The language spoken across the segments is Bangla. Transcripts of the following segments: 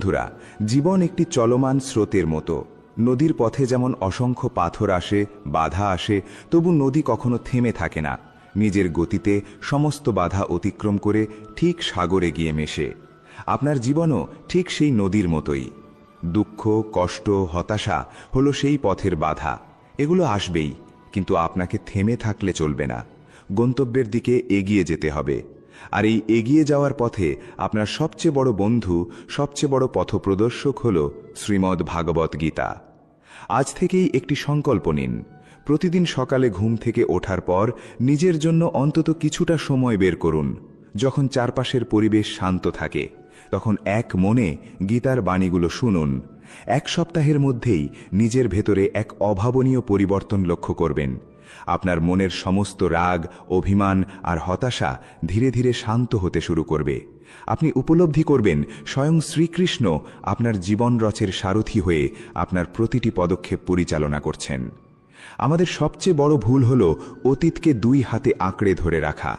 বন্ধুরা, জীবন একটি চলমান স্রোতের মতো। নদীর পথে যেমন অসংখ্য পাথর আসে, বাধা আসে, তবু নদী কখনো থেমে থাকে না। নিজের গতিতে সমস্ত বাধা অতিক্রম করে ঠিক সাগরে গিয়ে মেশে। আপনার জীবনও ঠিক সেই নদীর মতোই। দুঃখ, কষ্ট, হতাশা হলো সেই পথের বাধা। এগুলো আসবেই, কিন্তু আপনাকে থেমে থাকলে চলবে না। গন্তব্যের দিকে এগিয়ে যেতে হবে। আর এই এগিয়ে যাওয়ার পথে আপনার সবচেয়ে বড় বন্ধু, সবচেয়ে বড় পথপ্রদর্শক হল শ্রীমদ্ ভাগবত গীতা। আজ থেকেই একটি সংকল্প নিন। প্রতিদিন সকালে ঘুম থেকে ওঠার পর নিজের জন্য অন্তত কিছুটা সময় বের করুন। যখন চারপাশের পরিবেশ শান্ত থাকে, তখন এক মনে গীতার বাণীগুলো শুনুন। এক সপ্তাহের মধ্যেই নিজের ভেতরে এক অভাবনীয় পরিবর্তন লক্ষ্য করবেন। আপনার মনের সমস্ত রাগ, অভিমান আর হতাশা ধীরে ধীরে শান্ত হতে শুরু করবে। আপনি উপলব্ধি করবেন স্বয়ং শ্রীকৃষ্ণ আপনার জীবন রথের সারথি হয়ে আপনার প্রতিটি পদক্ষেপ পরিচালনা করছেন। আমাদের সবচেয়ে বড় ভুল হল অতীতকে দুই হাতে আঁকড়ে ধরে রাখা।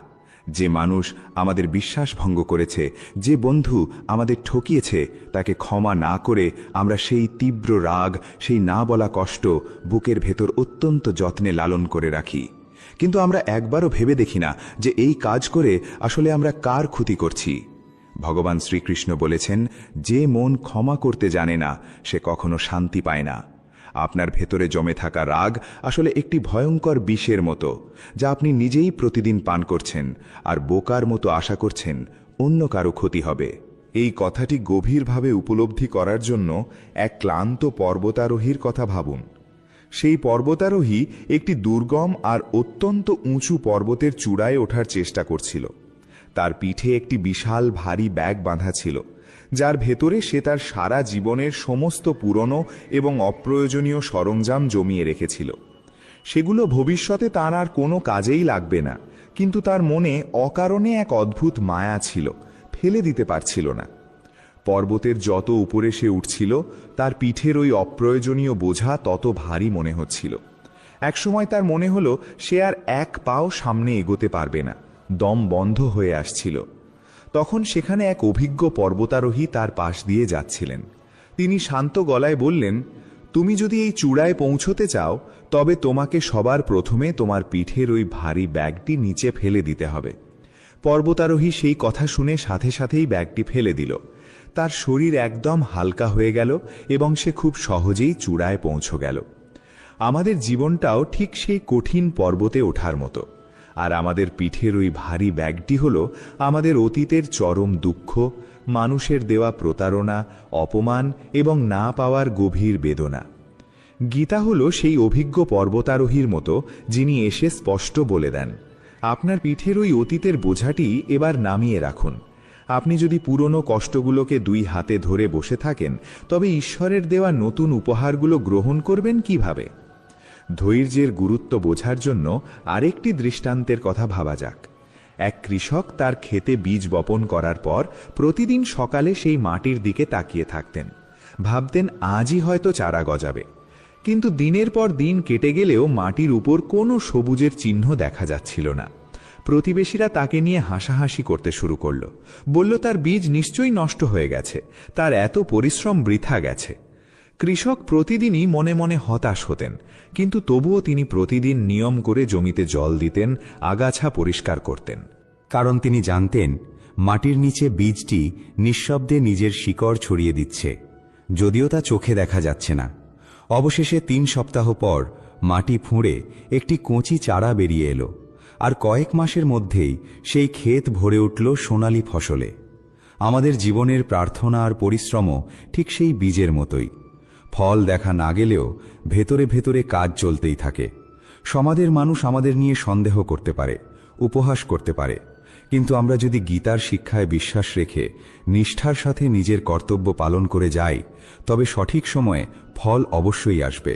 যে মানুষ আমাদের বিশ্বাস ভঙ্গ করেছে, যে বন্ধু আমাদের ঠকিয়েছে, তাকে ক্ষমা না করে আমরা সেই তীব্র রাগ, সেই না বলা কষ্ট বুকের ভেতর অত্যন্ত যত্নে লালন করে রাখি। কিন্তু আমরা একবারও ভেবে দেখি না যে এই কাজ করে আসলে আমরা কার ক্ষতি করছি। ভগবান শ্রীকৃষ্ণ বলেছেন, যে মন ক্ষমা করতে জানে না, সে কখনো শান্তি পায় না। আপনার ভেতরে জমে থাকা রাগ আসলে একটি ভয়ঙ্কর বিষের মতো, যা আপনি নিজেই প্রতিদিন পান করছেন, আর বোকার মতো আশা করছেন অন্য কারো ক্ষতি হবে। এই কথাটি গভীরভাবে উপলব্ধি করার জন্য এক ক্লান্ত পর্বতারোহীর কথা ভাবুন। সেই পর্বতারোহী একটি দুর্গম আর অত্যন্ত উঁচু পর্বতের চূড়ায় ওঠার চেষ্টা করছিল। তার পিঠে একটি বিশাল ভারী ব্যাগ বাঁধা ছিল, যার ভেতরে সে তার সারা জীবনের সমস্ত পুরনো এবং অপ্রয়োজনীয় সরঞ্জাম জমিয়ে রেখেছিল। সেগুলো ভবিষ্যতে তার আর কোনো কাজেই লাগবে না, কিন্তু তার মনে অকারণে এক অদ্ভুত মায়া ছিল, ফেলে দিতে পারছিল না। পর্বতের যত উপরে সে উঠছিল, তার পিঠের ওই অপ্রয়োজনীয় বোঝা তত ভারী মনে হচ্ছিল। একসময় তার মনে হলো সে আর এক পাও সামনে এগোতে পারবে না, দম বন্ধ হয়ে আসছিল। তখন সেখানে এক অভিজ্ঞ পর্বতারোহী তার পাশ দিয়ে যাচ্ছিলেন। তিনি শান্ত গলায় বললেন, তুমি যদি এই চূড়ায় পৌঁছতে চাও, তবে তোমাকে সবার প্রথমে তোমার পিঠের ওই ভারী ব্যাগটি নিচে ফেলে দিতে হবে। পর্বতারোহী সেই কথা শুনে সাথে সাথেই ব্যাগটি ফেলে দিল। তার শরীর একদম হালকা হয়ে গেল এবং সে খুব সহজেই চূড়ায় পৌঁছ গেল। আমাদের জীবনটাও ঠিক সেই কঠিন পর্বতে ওঠার মতো, আর আমাদের পিঠের ওই ভারী ব্যাগটি হল আমাদের অতীতের চরম দুঃখ, মানুষের দেওয়া প্রতারণা, অপমান এবং না পাওয়ার গভীর বেদনা। গীতা হল সেই অভিজ্ঞ পর্বতারোহীর মতো, যিনি এসে স্পষ্ট বলে দেন, আপনার পিঠের ওই অতীতের বোঝাটি এবার নামিয়ে রাখুন। আপনি যদি পুরনো কষ্টগুলোকে দুই হাতে ধরে বসে থাকেন, তবে ঈশ্বরের দেওয়া নতুন উপহারগুলো গ্রহণ করবেন কিভাবে? ধৈর্যের গুরুত্ব বোঝার জন্য আরেকটি দৃষ্টান্তের কথা ভাবা যাক। এক কৃষক তার ক্ষেতে বীজ বপন করার পর প্রতিদিন সকালে সেই মাটির দিকে তাকিয়ে থাকতেন। ভাবতেন আজই হয়তো চারা গজাবে। কিন্তু দিনের পর দিন কেটে গেলেও মাটির উপর কোনো সবুজের চিহ্ন দেখা যাচ্ছিল না। প্রতিবেশীরা তাকে নিয়ে হাসাহাসি করতে শুরু করল। বলল তার বীজ নিশ্চয়ই নষ্ট হয়ে গেছে, তার এত পরিশ্রম বৃথা গেছে। কৃষক প্রতিদিনই মনে মনে হতাশ হতেন, কিন্তু তবুও তিনি প্রতিদিন নিয়ম করে জমিতে জল দিতেন, আগাছা পরিষ্কার করতেন। কারণ তিনি জানতেন মাটির নিচে বীজটি নিঃশব্দে নিজের শিকড় ছড়িয়ে দিচ্ছে, যদিও তা চোখে দেখা যাচ্ছে না। অবশেষে 3 সপ্তাহ পর মাটি ফুঁড়ে একটি কচি চারা বেরিয়ে এলো, আর কয়েক মাসের মধ্যেই সেই ক্ষেত ভরে উঠল সোনালী ফসলে। আমাদের জীবনের প্রার্থনা আর পরিশ্রমও ঠিক সেই বীজের মতোই। ফল দেখা না গেলেও ভেতরে ভেতরে কাজ চলতেই থাকে। সমাজের মানুষ আমাদের নিয়ে সন্দেহ করতে পারে, উপহাস করতে পারে, কিন্তু আমরা যদি গীতার শিক্ষায় বিশ্বাস রেখে নিষ্ঠার সাথে নিজের কর্তব্য পালন করে যাই, তবে সঠিক সময়ে ফল অবশ্যই আসবে।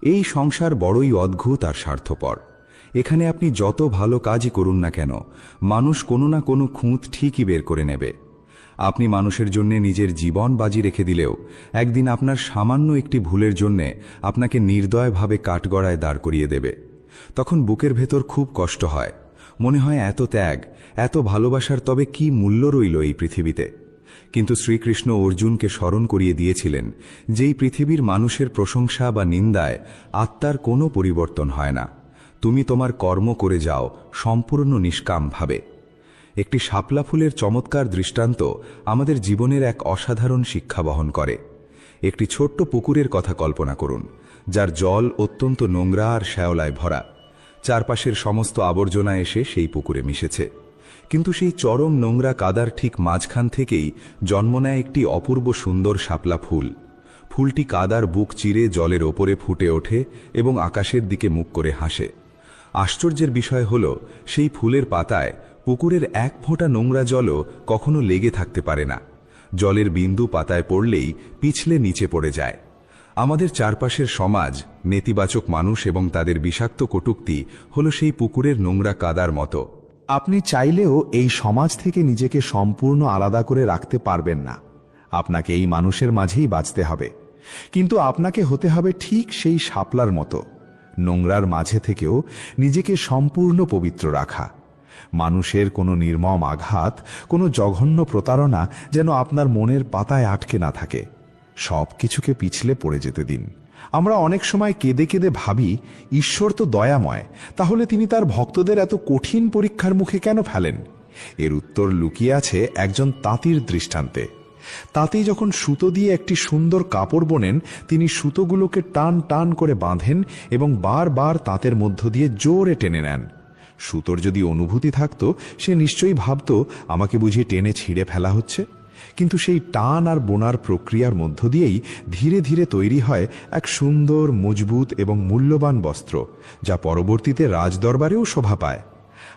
এই সংসার বড়ই অদ্ভুত আর স্বার্থপর। এখানে আপনি যত ভালো কাজই করুন না কেন, মানুষ কোনো না কোনো খুঁত ঠিকই বের করে নেবে। আপনি মানুষের জন্য নিজের জীবন বাজি রেখে দিলেও একদিন আপনার সামান্য একটি ভুলের জন্য আপনাকে নির্দয়ভাবে কাঠগড়ায় দাঁড় করিয়ে দেবে। তখন বুকের ভেতর খুব কষ্ট হয়, মনে হয় এত ত্যাগ, এত ভালোবাসার তবে কি মূল্য রইল এই পৃথিবীতে। কিন্তু শ্রীকৃষ্ণ অর্জুনকে স্মরণ করিয়ে দিয়েছিলেন যে এই পৃথিবীর মানুষের প্রশংসা বা নিন্দায় আত্মার কোনো পরিবর্তন হয় না। তুমি তোমার কর্ম করে যাও সম্পূর্ণ নিষ্কামভাবে। একটি শাপলা ফুলের চমৎকার দৃষ্টান্ত আমাদের জীবনের এক অসাধারণ শিক্ষা বহন করে। একটি ছোট্ট পুকুরের কথা কল্পনা করুন, যার জল অত্যন্ত নোংরা আর শ্যাওলায় ভরা। চারপাশের সমস্ত আবর্জনা এসে সেই পুকুরে মিশেছে, কিন্তু সেই চরম নোংরা কাদার ঠিক মাঝখান থেকেই জন্ম নেয় একটি অপূর্ব সুন্দর শাপলা ফুল। ফুলটি কাদার বুক চিরে জলের ওপরে ফুটে ওঠে এবং আকাশের দিকে মুখ করে হাসে। আশ্চর্যের বিষয় হল, সেই ফুলের পাতায় পুকুরের এক ফোঁটা নোংরা জলও কখনো লেগে থাকতে পারে না। জলের বিন্দু পাতায় পড়লেই পিছলে নিচে পড়ে যায়। আমাদের চারপাশের সমাজ, নেতিবাচক মানুষ এবং তাদের বিষাক্ত কটূক্তি হল সেই পুকুরের নোংরা কাদার মতো। আপনি চাইলেও এই সমাজ থেকে নিজেকে সম্পূর্ণ আলাদা করে রাখতে পারবেন না। আপনাকে এই মানুষের মাঝেই বাঁচতে হবে, কিন্তু আপনাকে হতে হবে ঠিক সেই শাপলার মতো, নোংরার মাঝে থেকেও নিজেকে সম্পূর্ণ পবিত্র রাখা। মানুষের কোনো নির্মম আঘাত, কোনো জঘন্য প্রতারণা যেন আপনার মনের পাতায় আটকে না থাকে। সব কিছুকে পিছলে পড়ে যেতে দিন। আমরা অনেক সময় কেঁদে কেঁদে ভাবি, ঈশ্বর তো দয়াময়, তাহলে তিনি তার ভক্তদের এত কঠিন পরীক্ষার মুখে কেন ফেলেন? এর উত্তর লুকিয়ে আছে একজন তাঁতির দৃষ্টান্তে। তাঁতি যখন সুতো দিয়ে একটি সুন্দর কাপড় বোনেন, তিনি সুতোগুলোকে টান টান করে বাঁধেন এবং বারবার তাঁতের মধ্য দিয়ে জোরে টেনে নেন। সুতোর যদি অনুভূতি থাকত, সে নিশ্চয়ই ভাবত, আমাকে বুঝি টেনে ছিঁড়ে ফেলা হচ্ছে। কিন্তু সেই টান আর বোনার প্রক্রিয়ার মধ্য দিয়েই ধীরে ধীরে তৈরি হয় এক সুন্দর, মজবুত এবং মূল্যবান বস্ত্র, যা পরবর্তীতে রাজদরবারেও শোভা পায়।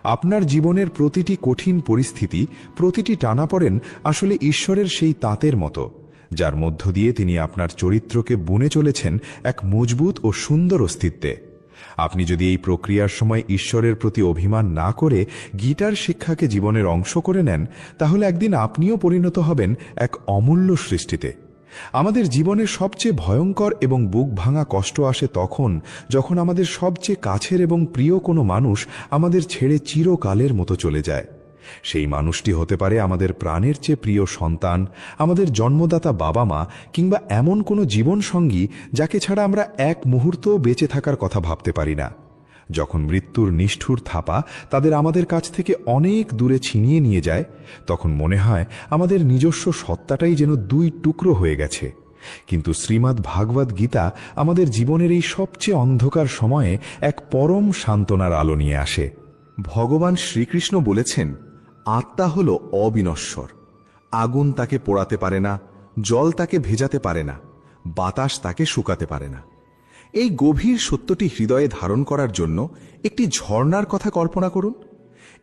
আপনার জীবনের প্রতিটি কঠিন পরিস্থিতি, প্রতিটি টানাপড়েন আসলে ঈশ্বরের সেই তাঁতের মতো, যার মধ্য দিয়ে তিনি আপনার চরিত্রকে বুনে চলেছেন এক মজবুত ও সুন্দর অস্তিত্বে। আপনি যদি এই প্রক্রিয়ার সময় ঈশ্বরের প্রতি অভিমান না করে গীতার শিক্ষাকে জীবনের অংশ করে নেন, তাহলে একদিন আপনিও পরিণত হবেন এক অমূল্য সৃষ্টিতে। আমাদের জীবনের সবচেয়ে ভয়ঙ্কর এবং বুক ভাঙা কষ্ট আসে তখন, যখন আমাদের সবচেয়ে কাছের এবং প্রিয় কোনো মানুষ আমাদের ছেড়ে চিরকালের মতো চলে যায়। সেই মানুষটি হতে পারে আমাদের প্রাণের চেয়ে প্রিয় সন্তান, আমাদের জন্মদাতা বাবা মা, কিংবা এমন কোনো জীবনসঙ্গী যাকে ছাড়া আমরা এক মুহূর্তও বেঁচে থাকার কথা ভাবতে পারি না। যখন মৃত্যুর নিষ্ঠুর থাপা তাদের আমাদের কাছ থেকে অনেক দূরে ছিনিয়ে নিয়ে যায়, তখন মনে হয় আমাদের নিজস্ব সত্তাটাই যেন দুই টুকরো হয়ে গেছে। কিন্তু শ্রীমদ্ ভাগবত গীতা আমাদের জীবনের এই সবচেয়ে অন্ধকার সময়ে এক পরম সান্ত্বনার আলো নিয়ে আসে। ভগবান শ্রীকৃষ্ণ বলেছেন, আত্মা হল অবিনশ্বর। আগুন তাকে পোড়াতে পারে না, জল তাকে ভেজাতে পারে না, বাতাস তাকে শুকাতে পারে না। এই গভীর সত্যটি হৃদয়ে ধারণ করার জন্য একটি ঝর্ণার কথা কল্পনা করুন।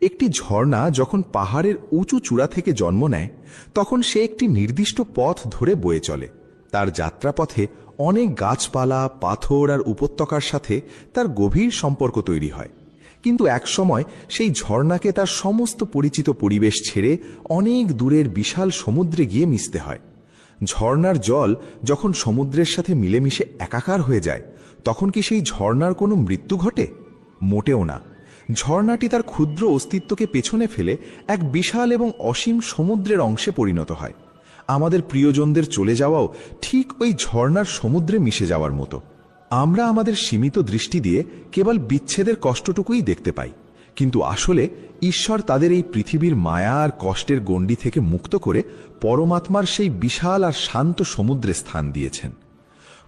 একটি ঝর্ণা যখন পাহাড়ের উঁচু চূড়া থেকে জন্ম নেয়, তখন সে একটি নির্দিষ্ট পথ ধরে বয়ে চলে। তার যাত্রাপথে অনেক গাছপালা, পাথর আর উপত্যকার সাথে তার গভীর সম্পর্ক তৈরি হয়। কিন্তু একসময় সেই ঝর্ণাকে তার সমস্ত পরিচিত পরিবেশ ছেড়ে অনেক দূরের বিশাল সমুদ্রে গিয়ে মিশতে হয়। ঝর্ণার জল যখন সমুদ্রের সাথে মিলেমিশে একাকার হয়ে যায়, তখন কি সেই ঝর্ণার কোনো মৃত্যু ঘটে? মোটেও না। ঝর্ণাটি তার ক্ষুদ্র অস্তিত্বকে পেছনে ফেলে এক বিশাল এবং অসীম সমুদ্রের অংশে পরিণত হয়। আমাদের প্রিয়জনদের চলে যাওয়াও ঠিক ওই ঝর্ণার সমুদ্রে মিশে যাওয়ার মতো। আমরা আমাদের সীমিত দৃষ্টি দিয়ে কেবল বিচ্ছেদের কষ্টটুকুই দেখতে পাই, কিন্তু আসলে ঈশ্বর তাদের এই পৃথিবীর মায়া আর কষ্টের গণ্ডি থেকে মুক্ত করে পরমাত্মার সেই বিশাল আর শান্ত সমুদ্রে স্থান দিয়েছেন।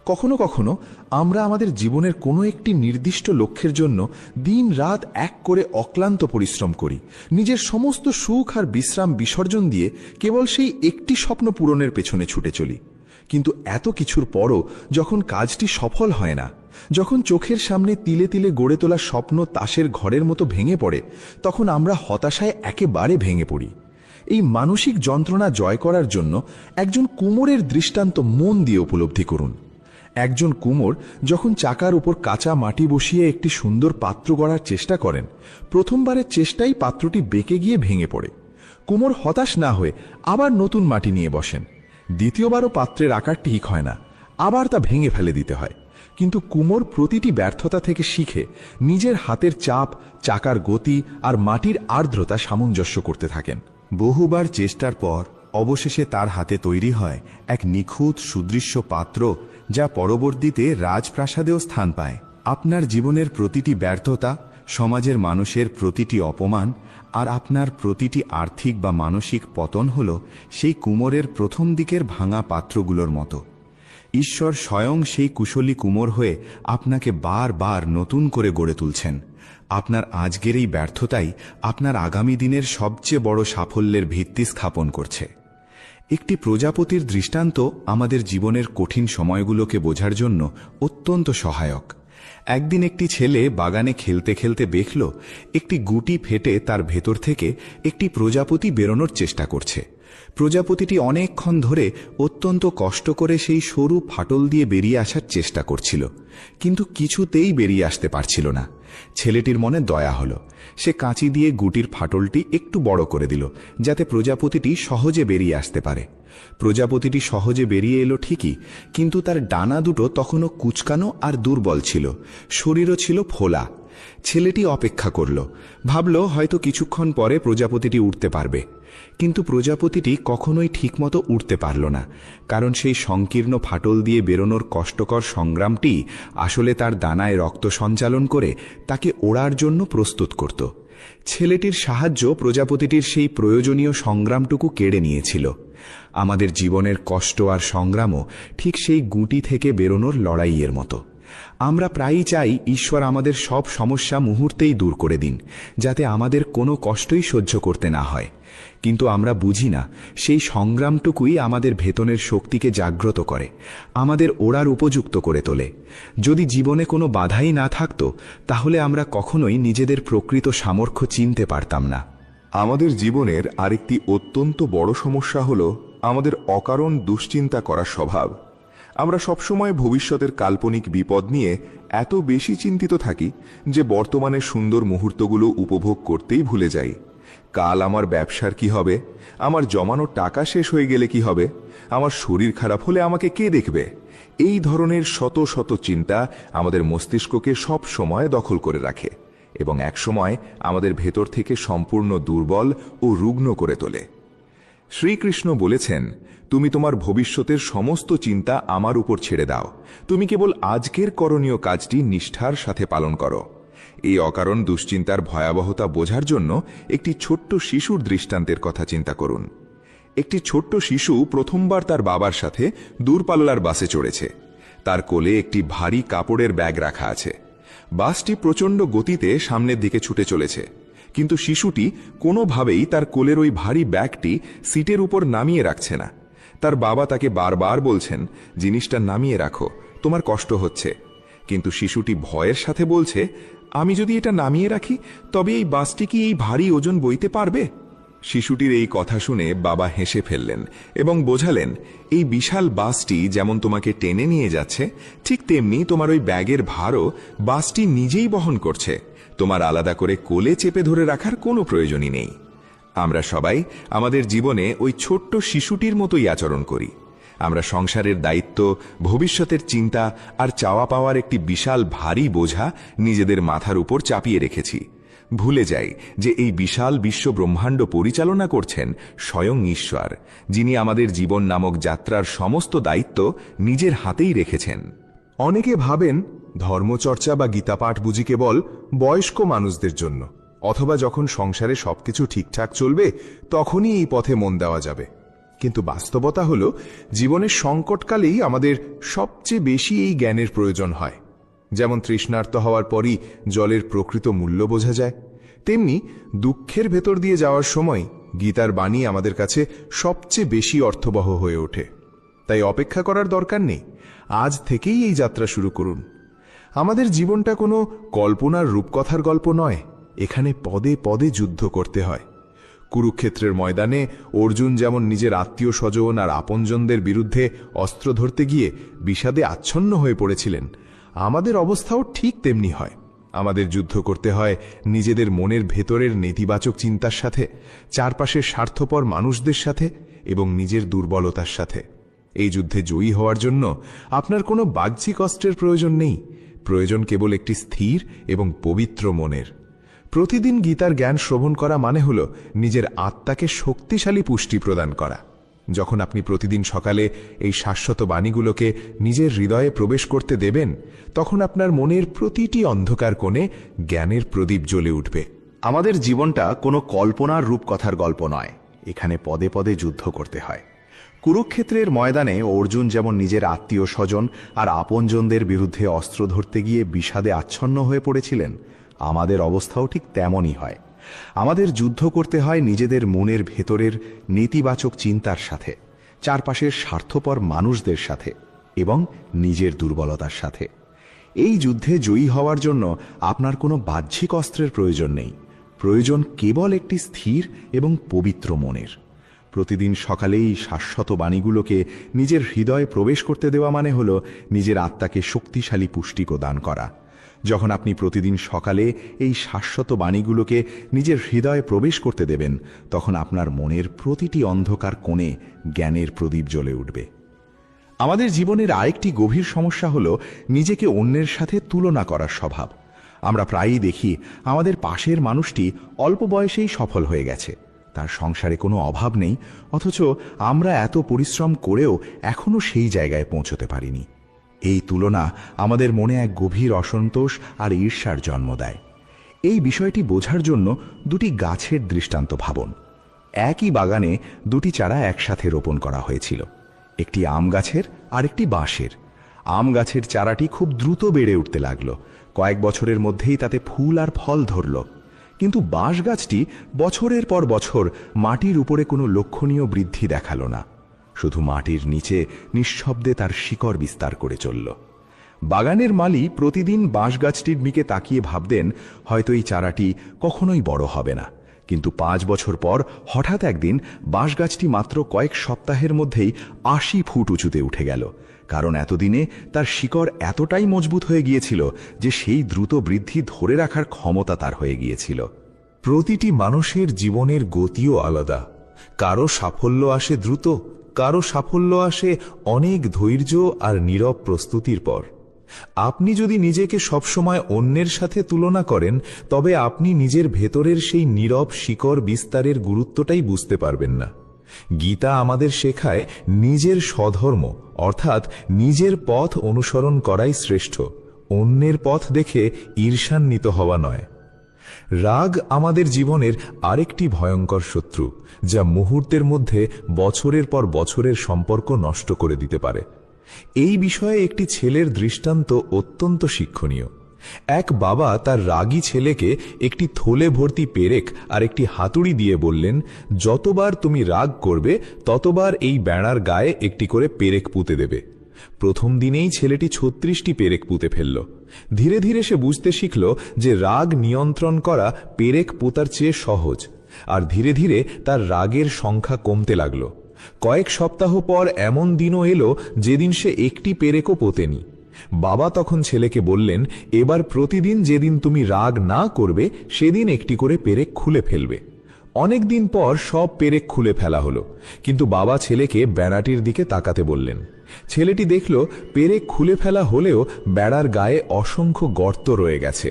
কখনো কখনো আমরা আমাদের জীবনের কোনো একটি নির্দিষ্ট লক্ষ্যের জন্য দিন রাত এক করে অক্লান্ত পরিশ্রম করি, নিজের সমস্ত সুখ আর বিশ্রাম বিসর্জন দিয়ে কেবল সেই একটি স্বপ্ন পূরণের পেছনে ছুটে চলি। কিন্তু এত কিছুর পরও যখন কাজটি সফল হয় না, যখন চোখের সামনে তিলে তিলে গড়ে তোলা স্বপ্ন তাসের ঘরের মতো ভেঙে পড়ে, তখন আমরা হতাশায় একেবারে ভেঙে পড়ি। এই মানসিক যন্ত্রণা জয় করার জন্য একজন কুমোরের দৃষ্টান্ত মন দিয়ে উপলব্ধি করুন। একজন কুমোর যখন চাকার উপর কাঁচা মাটি বসিয়ে একটি সুন্দর পাত্র গড়ার চেষ্টা করেন, প্রথমবারের চেষ্টাই পাত্রটি বেঁকে গিয়ে ভেঙে পড়ে। কুমোর হতাশ না হয়ে আবার নতুন মাটি নিয়ে বসেন। দ্বিতীয়বারও পাত্রের আকার ঠিক হয় না, আবার তা ভেঙে ফেলে দিতে হয়। কিন্তু কুমোর প্রতিটি ব্যর্থতা থেকে শিখে নিজের হাতের চাপ, চাকার গতি আর মাটির আর্দ্রতা সামঞ্জস্য করতে থাকেন। বহুবার চেষ্টার পর অবশেষে তার হাতে তৈরি হয় এক নিখুঁত সুদৃশ্য পাত্র, যা পরবর্তীতে রাজপ্রাসাদেও স্থান পায়। আপনার জীবনের প্রতিটি ব্যর্থতা, সমাজের মানুষের প্রতিটি অপমান আর আপনার প্রতিটি আর্থিক বা মানসিক পতন হল সেই কুমোরের প্রথম দিকের ভাঙা পাত্রগুলোর মতো। ঈশ্বর স্বয়ং সেই কুশলী কুমোর হয়ে আপনাকে বারবার নতুন করে গড়ে তুলছেন। আপনার আজকের এই ব্যর্থতাই আপনার আগামী দিনের সবচেয়ে বড় সাফল্যের ভিত্তি স্থাপন করছে। একটি প্রজাপতির দৃষ্টান্ত আমাদের জীবনের কঠিন সময়গুলোকে বোঝার জন্য অত্যন্ত সহায়ক। একদিন একটি ছেলে বাগানে খেলতে খেলতে দেখল একটি গুটি ফেটে তার ভেতর থেকে একটি প্রজাপতি বেরোনোর চেষ্টা করছে। প্রজাপতিটি অনেকক্ষণ ধরে অত্যন্ত কষ্ট করে সেই সরু ফাটল দিয়ে বেরিয়ে আসার চেষ্টা করছিল, কিন্তু কিছুতেই বেরিয়ে আসতে পারছিল না। ছেলেটির মনে দয়া হলো। সে কাঁচি দিয়ে গুটির ফাটলটি একটু বড় করে দিল, যাতে প্রজাপতিটি সহজে বেরিয়ে আসতে পারে। প্রজাপতিটি সহজে বেরিয়ে এলো ঠিকই, কিন্তু তার ডানা দুটো তখনও কুচকানো আর দুর্বল ছিল, শরীরও ছিল ফোলা। ছেলেটি অপেক্ষা করল, ভাবল হয়তো কিছুক্ষণ পরে প্রজাপতিটি উঠতে পারবে। কিন্তু প্রজাপতিটি কখনোই ঠিকমতো উঠতে পারল না, কারণ সেই সংকীর্ণ ফাটল দিয়ে বেরোনোর কষ্টকর সংগ্রামটি আসলে তার ডানায় রক্ত সঞ্চালন করে তাকে ওড়ার জন্য প্রস্তুত করত। ছেলেটির সাহায্য প্রজাপতিটির সেই প্রয়োজনীয় সংগ্রামটুকু কেড়ে নিয়েছিল। আমাদের জীবনের কষ্ট আর সংগ্রামও ঠিক সেই গুটি থেকে বেরোনোর লড়াইয়ের মতো। আমরা প্রায়ই চাই ঈশ্বর আমাদের সব সমস্যা মুহূর্তেই দূর করে দিন, যাতে আমাদের কোনো কষ্টই সহ্য করতে না হয়। কিন্তু আমরা বুঝি না সেই সংগ্রামটুকুই আমাদের ভেতরের শক্তিকে জাগ্রত করে, আমাদের ওড়ার উপযুক্ত করে তোলে। যদি জীবনে কোনো বাধাই না থাকতো, তাহলে আমরা কখনোই নিজেদের প্রকৃত সামর্থ্য চিনতে পারতাম না। আমাদের জীবনের আরেকটি অত্যন্ত বড় সমস্যা হল আমাদের অকারণ দুশ্চিন্তা করার স্বভাব। আমরা সবসময় ভবিষ্যতের কাল্পনিক বিপদ নিয়ে এত বেশি চিন্তিত থাকি যে বর্তমানের সুন্দর মুহূর্তগুলো উপভোগ করতেই ভুলে যাই। কাল আমার ব্যবসার কি হবে, আমার জমানো টাকা শেষ হয়ে গেলে কি হবে, আমার শরীর খারাপ হলে আমাকে কে দেখবে, এই ধরনের শত শত চিন্তা আমাদের মস্তিষ্ককে সব সময় দখল করে রাখে এবং একসময় আমাদের ভেতর থেকে সম্পূর্ণ দুর্বল ও রুগ্ন করে তোলে। শ্রীকৃষ্ণ বলেছেন, তুমি তোমার ভবিষ্যতের সমস্ত চিন্তা আমার উপর ছেড়ে দাও, তুমি কেবল আজকের করণীয় কাজটি নিষ্ঠার সাথে পালন করো। এই অকারণ দুশ্চিন্তার ভয়াবহতা বোঝার জন্য একটি ছোট্ট শিশুর দৃষ্টান্তের কথা চিন্তা করুন। একটি ছোট্ট শিশু প্রথমবার তার বাবার সাথে দূরপাল্লার বাসে চড়েছে। তার কোলে একটি ভারী কাপড়ের ব্যাগ রাখা আছে। বাসটি প্রচণ্ড গতিতে সামনের দিকে ছুটে চলেছে, কিন্তু শিশুটি কোনোভাবেই তার কোলের ওই ভারী ব্যাগটি সিটের উপর নামিয়ে রাখছে না। তার বাবা তাকে বারবার বলছেন, জিনিসটা নামিয়ে রাখো, তোমার কষ্ট হচ্ছে। কিন্তু শিশুটি ভয়ের সাথে বলছে, আমি যদি এটা নামিয়ে রাখি তবে এই বাসটি কি এই ভারী ওজন বইতে পারবে? শিশুটির এই কথা শুনে বাবা হেসে ফেললেন এবং বোঝালেন, এই বিশাল বাসটি যেমন তোমাকে টেনে নিয়ে যাচ্ছে, ঠিক তেমনি তোমার ওই ব্যাগের ভারও বাসটি নিজেই বহন করছে। তোমার আলাদা করে কোলে চেপে ধরে রাখার কোনো প্রয়োজনই নেই। আমরা সবাই আমাদের জীবনে ওই ছোট্ট শিশুটির মতোই আচরণ করি। আমরা সংসারের দায়িত্ব, ভবিষ্যতের চিন্তা আর চাওয়া পাওয়ার একটি বিশাল ভারী বোঝা নিজেদের মাথার উপর চাপিয়ে রেখেছি। ভুলে যাই যে এই বিশাল বিশ্ব ব্রহ্মাণ্ড পরিচালনা করছেন স্বয়ং ঈশ্বর, যিনি আমাদের জীবন নামক যাত্রার সমস্ত দায়িত্ব নিজের হাতেই রেখেছেন। অনেকে ভাবেন ধর্মচর্চা বা গীতাপাঠ বুঝি কেবল বয়স্ক মানুষদের জন্য, অথবা যখন সংসারে সবকিছু ঠিকঠাক চলবে তখনই এই পথে মন দেওয়া যাবে। কিন্তু বাস্তবতা হলো, জীবনের সংকটকালেই আমাদের সবচেয়ে বেশি এই জ্ঞানের প্রয়োজন হয়। যেমন তৃষ্ণার্ত হওয়ার পরই জলের প্রকৃত মূল্য বোঝা যায়, তেমনি দুঃখের ভেতর দিয়ে যাওয়ার সময় গীতার বাণী আমাদের কাছে সবচেয়ে বেশি অর্থবহ হয়ে ওঠে। তাই অপেক্ষা করার দরকার নেই, আজ থেকেই এই যাত্রা শুরু করুন। আমাদের জীবনটা কোনো কল্পনার রূপকথার গল্প নয়, এখানে পদে পদে যুদ্ধ করতে হয়। কুরুক্ষেত্রের ময়দানে অর্জুন যেমন নিজের আত্মীয় স্বজন আর আপনজনদের বিরুদ্ধে অস্ত্র ধরতে গিয়ে বিষাদে আচ্ছন্ন হয়ে পড়েছিলেন, আমাদের অবস্থাও ঠিক তেমনি হয়। আমাদের যুদ্ধ করতে হয় নিজেদের মনের ভেতরের নেতিবাচক চিন্তার সাথে, চারপাশের স্বার্থপর মানুষদের সাথে এবং নিজের দুর্বলতার সাথে। এই যুদ্ধে জয়ী হওয়ার জন্য আপনার কোনো বাহ্যিক অস্ত্রের প্রয়োজন নেই, প্রয়োজন কেবল একটি স্থির এবং পবিত্র মনের। প্রতিদিন গীতার জ্ঞান শ্রবণ করা মানে হল নিজের আত্মাকে শক্তিশালী পুষ্টি প্রদান করা। যখন আপনি প্রতিদিন সকালে এই শাশ্বত বাণীগুলোকে নিজের হৃদয়ে প্রবেশ করতে দেবেন, তখন আপনার মনের প্রতিটি অন্ধকার কোণে জ্ঞানের প্রদীপ জ্বলে উঠবে। আমাদের জীবনটা কোনো কল্পনার রূপকথার গল্প নয়। এখানে পদে পদে যুদ্ধ করতে হয়। কুরুক্ষেত্রের ময়দানে অর্জুন যেমন নিজের আত্মীয় স্বজন আর আপনজনদের বিরুদ্ধে অস্ত্র ধরতে গিয়ে বিষাদে আচ্ছন্ন হয়ে পড়েছিলেন, আমাদের অবস্থাও ঠিক তেমনই হয়। আমাদের যুদ্ধ করতে হয় নিজেদের মনের ভেতরের নেতিবাচক চিন্তার সাথে, চারপাশের স্বার্থপর মানুষদের সাথে এবং নিজের দুর্বলতার সাথে। এই যুদ্ধে জয়ী হওয়ার জন্য আপনার কোনো বাহ্যিক অস্ত্রের প্রয়োজন নেই, প্রয়োজন কেবল একটি স্থির এবং পবিত্র মনের। প্রতিদিন সকালেই শাশ্বত বাণীগুলোকে নিজের হৃদয়ে প্রবেশ করতে দেওয়া মানে হলো নিজের আত্মাকে শক্তিশালী পুষ্টি প্রদান করা। যখন আপনি প্রতিদিন সকালে এই শাশ্বত বাণীগুলোকে নিজের হৃদয়ে প্রবেশ করতে দেবেন, তখন আপনার মনের প্রতিটি অন্ধকার কোণে জ্ঞানের প্রদীপ জ্বলে উঠবে। আমাদের জীবনের আরেকটি গভীর সমস্যা হলো নিজেকে অন্যের সাথে তুলনা করার স্বভাব। আমরা প্রায়ই দেখি আমাদের পাশের মানুষটি অল্প বয়সেই সফল হয়ে গেছে, তার সংসারে কোনো অভাব নেই, অথচ আমরা এত পরিশ্রম করেও এখনো সেই জায়গায় পৌঁছতে পারিনি। এই তুলনা আমাদের মনে এক গভীর অসন্তোষ আর ঈর্ষার জন্ম দেয়। এই বিষয়টি বোঝার জন্য দুটি গাছের দৃষ্টান্ত ভাবুন। একই বাগানে দুটি চারা একসাথে রোপণ করা হয়েছিল, একটি আম গাছের আর একটি বাঁশের। আম গাছের চারাটি খুব দ্রুত বেড়ে উঠতে লাগলো, কয়েক বছরের মধ্যেই তাতে ফুল আর ফল ধরল। কিন্তু বাঁশ গাছটি বছরের পর বছর মাটির উপরে কোনো লক্ষণীয় বৃদ্ধি দেখালো না, শুধু মাটির নিচে নিঃশব্দে তার শিকড় বিস্তার করে চলল। বাগানের মালি প্রতিদিন বাঁশ গাছটির দিকে তাকিয়ে ভাবতেন, হয়তো এই চারাটি কখনোই বড় হবে না। কিন্তু 5 বছর পর হঠাৎ একদিন বাঁশ গাছটি মাত্র কয়েক সপ্তাহের মধ্যেই 80 ফুট উঁচুতে উঠে গেল, কারণ এতদিনে তার শিকড় এতটাই মজবুত হয়ে গিয়েছিল যে সেই দ্রুত বৃদ্ধি ধরে রাখার ক্ষমতা তার হয়ে গিয়েছিল। প্রতিটি মানুষের জীবনের গতিও আলাদা। কারো সাফল্য আসে দ্রুত, কারো সাফল্য আসে অনেক ধৈর্য আর নীরব প্রস্তুতির পর। আপনি যদি নিজেকে সবসময় অন্যের সাথে তুলনা করেন, তবে আপনি নিজের ভেতরের সেই নীরব শিকড় বিস্তারের গুরুত্বটাই বুঝতে পারবেন না। গীতা আমাদের শেখায় নিজের স্বধর্ম অর্থাৎ নিজের পথ অনুসরণ করাই শ্রেষ্ঠ, অন্যের পথ দেখে ঈর্ষান্বিত হওয়া নয়। রাগ আমাদের জীবনের আরেকটি ভয়ঙ্কর শত্রু, যা মুহূর্তের মধ্যে বছরের পর বছরের সম্পর্ক নষ্ট করে দিতে পারে। এই বিষয়ে একটি ছেলের দৃষ্টান্ত অত্যন্ত শিক্ষণীয়। এক বাবা তার রাগী ছেলেকে একটি থলে ভর্তি পেরেক আর একটি হাতুড়ি দিয়ে বললেন, যতবার তুমি রাগ করবে ততবার এই বেড়ার গায়ে একটি করে পেরেক পুঁতে দেবে। প্রথম দিনেই ছেলেটি 36টি পেরেক পুঁতে ফেলল। ধীরে ধীরে সে বুঝতে শিখল যে রাগ নিয়ন্ত্রণ করা পেরেক পোঁতার চেয়ে সহজ, আর ধীরে ধীরে তার রাগের সংখ্যা কমতে লাগল। কয়েক সপ্তাহ পর এমন দিনও এলো যেদিন সে একটি পেরেকও পোঁতেনি। বাবা তখন ছেলেকে বললেন, এবার প্রতিদিন যেদিন তুমি রাগ না করবে সেদিন একটি করে পেরেক খুলে ফেলবে। অনেক দিন পর সব পেরেক খুলে ফেলা হলো, কিন্তু বাবা ছেলেকে বেড়াটির দিকে তাকাতে বললেন। ছেলেটি দেখল পেরেক খুলে ফেলা হলেও বেড়ার গায়ে অসংখ্য গর্ত রয়ে গেছে।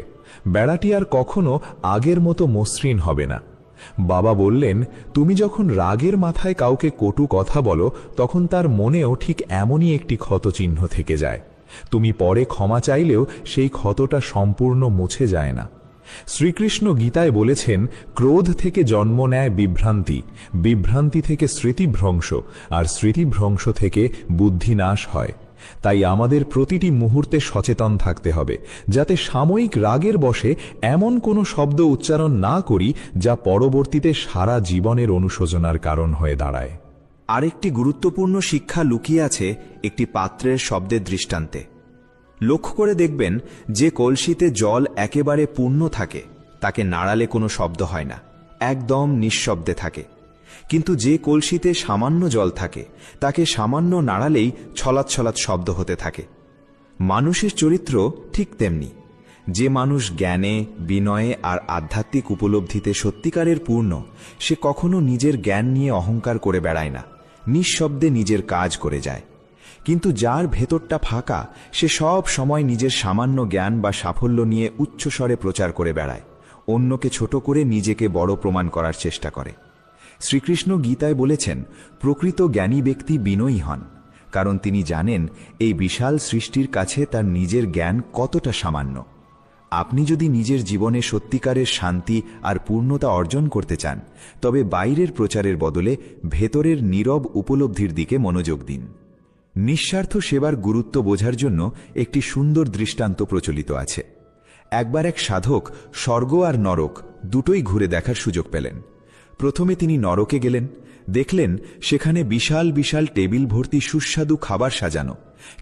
বেড়াটি আর কখনো আগের মতো মসৃণ হবে না। বাবা বললেন, তুমি যখন রাগের মাথায় কাউকে কটু কথা বলো, তখন তার মনেও ঠিক এমনই একটি ক্ষতচিহ্ন থেকে যায়। তুমি পরে ক্ষমা চাইলেও সেই ক্ষতটা সম্পূর্ণ মুছে যায় না। শ্রীকৃষ্ণ গীতায় বলেছেন, ক্রোধ থেকে জন্ম নেয় বিভ্রান্তি, বিভ্রান্তি থেকে স্মৃতিভ্রংশ, আর স্মৃতিভ্রংশ থেকে বুদ্ধিনাশ হয়। তাই আমাদের প্রতিটি মুহূর্তে সচেতন থাকতে হবে, যাতে সাময়িক রাগের বশে এমন কোনো শব্দ উচ্চারণ না করি যা পরবর্তীতে সারা জীবনের অনুশোচনার কারণ হয়ে দাঁড়ায়। আরেকটি গুরুত্বপূর্ণ শিক্ষা লুকিয়ে আছে একটি পাত্রের শব্দের দৃষ্টান্তে। লক্ষ্য করে দেখবেন, যে কলসিতে জল একেবারে পূর্ণ থাকে তাকে নাড়ালে কোনো শব্দ হয় না, একদম নিঃশব্দে থাকে। কিন্তু যে কলসিতে সামান্য জল থাকে তাকে সামান্য নাড়ালেই ছলাৎ ছলাৎ শব্দ হতে থাকে। মানুষের চরিত্র ঠিক তেমনি। যে মানুষ জ্ঞানে, বিনয়ে আর আধ্যাত্মিক উপলব্ধিতে সত্যিকারের পূর্ণ, সে কখনো নিজের জ্ঞান নিয়ে অহংকার করে বেড়ায় না, নিঃশব্দে নিজের কাজ করে যায়। কিন্তু যার ভেতরটা ফাঁকা, সে সব সময় নিজের সামান্য জ্ঞান বা সাফল্য নিয়ে উচ্চস্বরে প্রচার করে বেড়ায়, অন্যকে ছোট করে নিজেকে বড় প্রমাণ করার চেষ্টা করে। শ্রীকৃষ্ণ গীতায় বলেছেন, প্রকৃত জ্ঞানী ব্যক্তি বিনয়ী হন, কারণ তিনি জানেন এই বিশাল সৃষ্টির কাছে তার নিজের জ্ঞান কতটা সামান্য। আপনি যদি নিজের জীবনে সত্যিকারের শান্তি আর পূর্ণতা অর্জন করতে চান, তবে বাইরের প্রচারের বদলে ভেতরের নীরব উপলব্ধির দিকে মনোযোগ দিন। নিঃস্বার্থ সেবার গুরুত্ব বোঝার জন্য একটি সুন্দর দৃষ্টান্ত প্রচলিত আছে। একবার এক সাধক স্বর্গ আর নরক দুটোই ঘুরে দেখার সুযোগ পেলেন। প্রথমে তিনি নরকে গেলেন, দেখলেন সেখানে বিশাল বিশাল টেবিল ভর্তি সুস্বাদু খাবার সাজানো,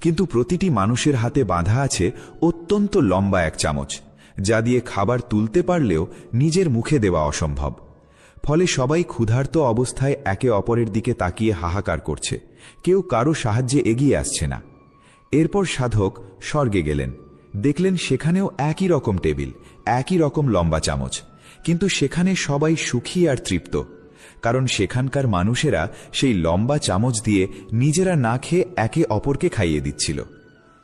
কিন্তু প্রতিটি মানুষের হাতে বাঁধা আছে অত্যন্ত লম্বা এক চামচ, যা দিয়ে খাবার তুলতে পারলেও নিজের মুখে দেওয়া অসম্ভব। ফলে সবাই ক্ষুধার্ত অবস্থায় একে অপরের দিকে তাকিয়ে হাহাকার করছে, কেউ কারো সাহায্যে এগিয়ে আসছে না। এরপর সাধক স্বর্গে গেলেন, দেখলেন সেখানেও একই রকম টেবিল, একই রকম লম্বা চামচ, কিন্তু সেখানে সবাই সুখী আর তৃপ্ত, কারণ সেখানকার মানুষেরা সেই লম্বা চামচ দিয়ে নিজেরা না খেয়ে একে অপরকে খাইয়ে দিচ্ছিল।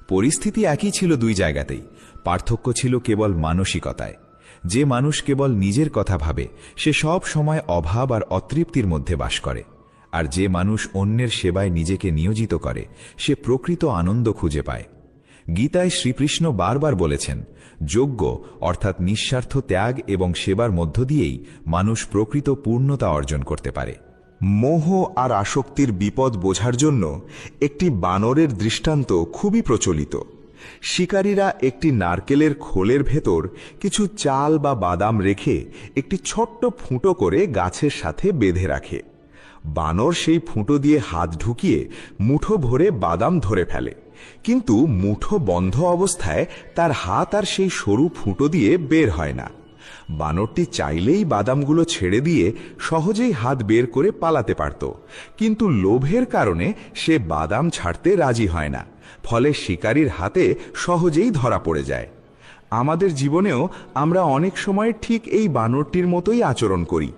পরিস্থিতি একই ছিল দুই জায়গাতেই, পার্থক্য ছিল কেবল মানসিকতায়। যে মানুষ কেবল নিজের কথা ভাবে সে সব সময় অভাব আর অতৃপ্তির মধ্যে বাস করে, আর যে মানুষ অন্যের সেবায় নিজেকে নিয়োজিত করে সে প্রকৃত আনন্দ খুঁজে পায়। গীতায় শ্রীকৃষ্ণ বারবার বলেছেন, যজ্ঞ অর্থাৎ নিঃস্বার্থ ত্যাগ এবং সেবার মধ্য দিয়েই মানুষ প্রকৃত পূর্ণতা অর্জন করতে পারে। মোহ আর আসক্তির বিপদ বোঝার জন্য একটি বানরের দৃষ্টান্ত খুবই প্রচলিত। শিকারীরা একটি নারকেলের খোলের ভেতর কিছু চাল বা বাদাম রেখে একটি ছোট্ট ফুটো করে গাছের সাথে বেঁধে রাখে। বানর সেই ফুটো দিয়ে হাত ঢুকিয়ে মুঠো ভরে বাদাম ধরে ফেলে, কিন্তু মুঠো বন্ধ অবস্থায় তার হাত আর সেই সরু ফুটো দিয়ে বের হয় না। বানরটি চাইলেই বাদামগুলো ছেড়ে দিয়ে সহজেই হাত বের করে পালাতে পারত, কিন্তু লোভের কারণে সে বাদাম ছাড়তে রাজি হয় না, ফলে শিকারীর হাতে সহজেই ধরা পড়ে যায়। আমাদের জীবনেও আমরা অনেক সময় ঠিক এই বানরটির মতোই আচরণ করি।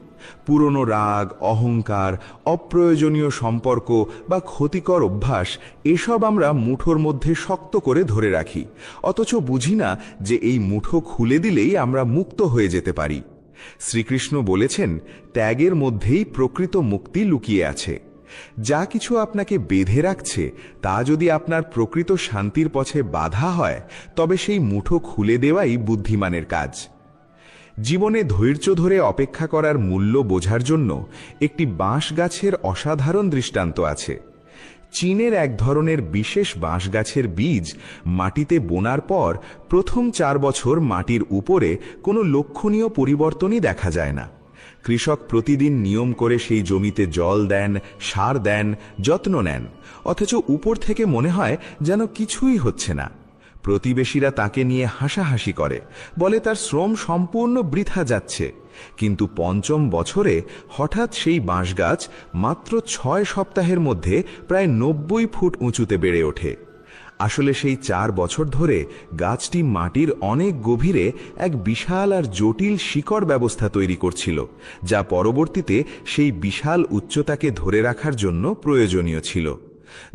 পুরনো রাগ, অহংকার, অপ্রয়োজনীয় সম্পর্ক বা ক্ষতিকর অভ্যাস এসব আমরা মুঠোর মধ্যে শক্ত করে ধরে রাখি, অথচ বুঝি না যে এই মুঠো খুলে দিলেই আমরা মুক্ত হয়ে যেতে পারি। শ্রীকৃষ্ণ বলেছেন, ত্যাগের মধ্যেই প্রকৃত মুক্তি লুকিয়ে আছে। যা কিছু আপনাকে বেঁধে রাখছে তা যদি আপনার প্রকৃত শান্তির পথে বাধা হয়, তবে সেই মুঠো খুলে দেওয়াই বুদ্ধিমানের কাজ। জীবনে ধৈর্য ধরে অপেক্ষা করার মূল্য বোঝার জন্য একটি বাঁশ গাছের অসাধারণ দৃষ্টান্ত আছে। চীনের এক ধরনের বিশেষ বাঁশ গাছের বীজ মাটিতে বোনার পর প্রথম 4 বছর মাটির উপরে কোনো লক্ষণীয় পরিবর্তনই দেখা যায় না। কৃষক প্রতিদিন নিয়ম করে সেই জমিতে জল দেন, সার দেন, যত্ন নেন, অথচ উপর থেকে মনে হয় যেন কিছুই হচ্ছে না। প্রতিবেশীরা তাকে নিয়ে হাসাহাসি করে, বলে তার শ্রম সম্পূর্ণ বৃথা যাচ্ছে। কিন্তু 5ম বছরে হঠাৎ সেই বাঁশগাছ মাত্র 6 সপ্তাহের মধ্যে প্রায় 90 ফুট উঁচুতে বেড়ে ওঠে। আসলে সেই 4 বছর ধরে গাছটি মাটির অনেক গভীরে এক বিশাল আর জটিল শিকড় ব্যবস্থা তৈরি করছিল, যা পরবর্তীতে সেই বিশাল উচ্চতাকে ধরে রাখার জন্য প্রয়োজনীয় ছিল।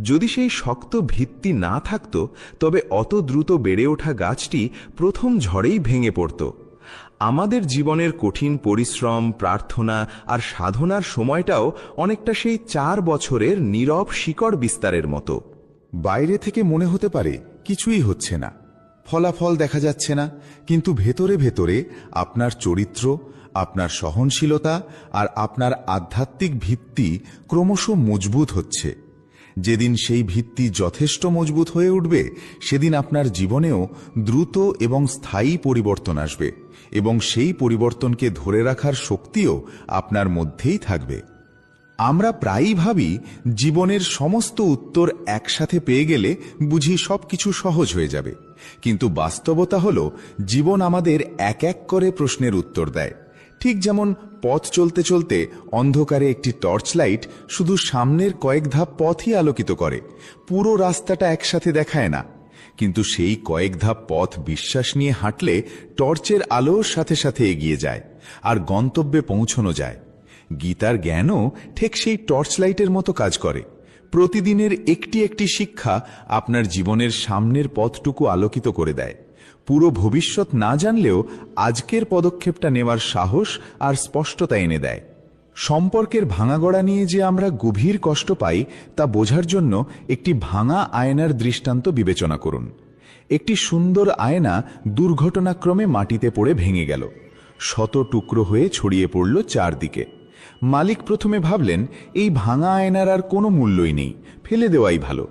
যদি সেই শক্ত ভিত্তি না থাকত, তবে অত দ্রুত বেড়ে ওঠা গাছটি প্রথম ঝড়েই ভেঙে পড়ত। আমাদের জীবনের কঠিন পরিশ্রম, প্রার্থনা আর সাধনার সময়টাও অনেকটা সেই 4 বছরের নীরব শিকড় বিস্তারের মতো। বাইরে থেকে মনে হতে পারে কিছুই হচ্ছে না, ফলাফল দেখা যাচ্ছে না, কিন্তু ভেতরে ভেতরে আপনার চরিত্র, আপনার সহনশীলতা আর আপনার আধ্যাত্মিক ভিত্তি ক্রমশ মজবুত হচ্ছে। যেদিন সেই ভিত্তি যথেষ্ট মজবুত হয়ে উঠবে, সেদিন আপনার জীবনেও দ্রুত এবং স্থায়ী পরিবর্তন আসবে, এবং সেই পরিবর্তনকে ধরে রাখার শক্তিও আপনার মধ্যেই থাকবে। আমরা প্রায়ই ভাবি জীবনের সমস্ত উত্তর একসাথে পেয়ে গেলে বুঝি সবকিছু সহজ হয়ে যাবে, কিন্তু বাস্তবতা হলো জীবন আমাদের এক এক করে প্রশ্নের উত্তর দেয়। ঠিক যেমন পথ চলতে চলতে অন্ধকারে একটি টর্চ লাইট শুধু সামনের কয়েক ধাপ পথই আলোকিত করে, পুরো রাস্তাটা একসাথে দেখায় না। কিন্তু সেই কয়েক ধাপ পথ বিশ্বাস নিয়ে হাঁটলে টর্চের আলোর সাথে সাথে এগিয়ে যায় আর গন্তব্যে পৌঁছানো যায়। গীতার জ্ঞানও ঠিক সেই টর্চ লাইটের মতো কাজ করে। প্রতিদিনের একটি একটি শিক্ষা আপনার জীবনের সামনের পথটুকু আলোকিত করে দেয়। পুরো ভবিষ্যৎ না জানলেও আজকের পদক্ষেপটা নেওয়ার সাহস আর স্পষ্টতা এনে দেয়। সম্পর্কের ভাঙাগড়া নিয়ে যে আমরা গভীর কষ্ট পাই তা বোঝার জন্য একটি ভাঙা আয়নার দৃষ্টান্ত বিবেচনা করুন। একটি সুন্দর আয়না দুর্ঘটনাক্রমে মাটিতে পড়ে ভেঙে গেল, শত টুকরো হয়ে ছড়িয়ে পড়ল চারদিকে। মালিক প্রথমে ভাবলেন এই ভাঙা আয়নার আর কোনো মূল্যই নেই, ফেলে দেওয়াই ভালো।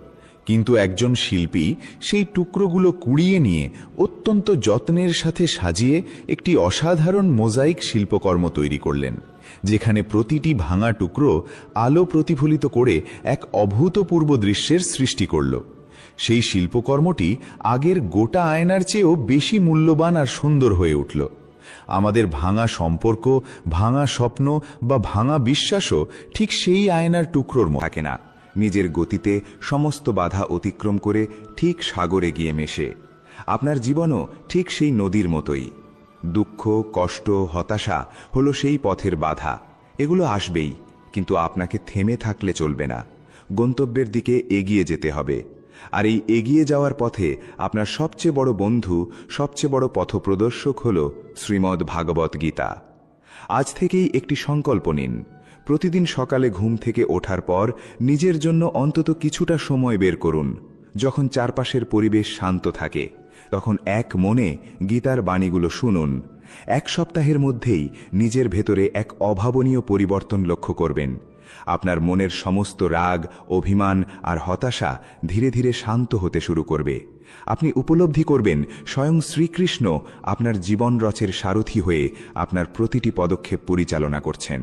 কিন্তু একজন শিল্পী সেই টুকরোগুলো কুড়িয়ে নিয়ে অত্যন্ত যত্নের সাথে সাজিয়ে একটি অসাধারণ মোজাইক শিল্পকর্ম তৈরি করলেন, যেখানে প্রতিটি ভাঙা টুকরো আলো প্রতিফলিত করে এক অভূতপূর্ব দৃশ্যের সৃষ্টি করল। সেই শিল্পকর্মটি আগের গোটা আয়নার চেয়েও বেশি মূল্যবান আর সুন্দর হয়ে উঠল। আমাদের ভাঙা সম্পর্ক, ভাঙা স্বপ্ন বা ভাঙা বিশ্বাসও ঠিক সেই আয়নার টুকরোর মতো থাকে না, নিজের গতিতে সমস্ত বাধা অতিক্রম করে ঠিক সাগরে গিয়ে মেশে। আপনার জীবনও ঠিক সেই নদীর মতোই। দুঃখ, কষ্ট, হতাশা হলো সেই পথের বাধা। এগুলো আসবেই, কিন্তু আপনাকে থেমে থাকলে চলবে না। গন্তব্যের দিকে এগিয়ে যেতে হবে। আর এই এগিয়ে যাওয়ার পথে আপনার সবচেয়ে বড় বন্ধু, সবচেয়ে বড় পথপ্রদর্শক হল শ্রীমদ্ ভাগবত গীতা। আজ থেকেই একটি সংকল্প নিন। প্রতিদিন সকালে ঘুম থেকে ওঠার পর নিজের জন্য অন্তত কিছুটা সময় বের করুন। যখন চারপাশের পরিবেশ শান্ত থাকে, তখন এক মনে গীতার বাণীগুলো শুনুন। এক সপ্তাহের মধ্যেই নিজের ভেতরে এক অভাবনীয় পরিবর্তন লক্ষ্য করবেন। আপনার মনের সমস্ত রাগ, অভিমান আর হতাশা ধীরে ধীরে শান্ত হতে শুরু করবে। আপনি উপলব্ধি করবেন স্বয়ং শ্রীকৃষ্ণ আপনার জীবন রথের সারথি হয়ে আপনার প্রতিটি পদক্ষেপ পরিচালনা করছেন।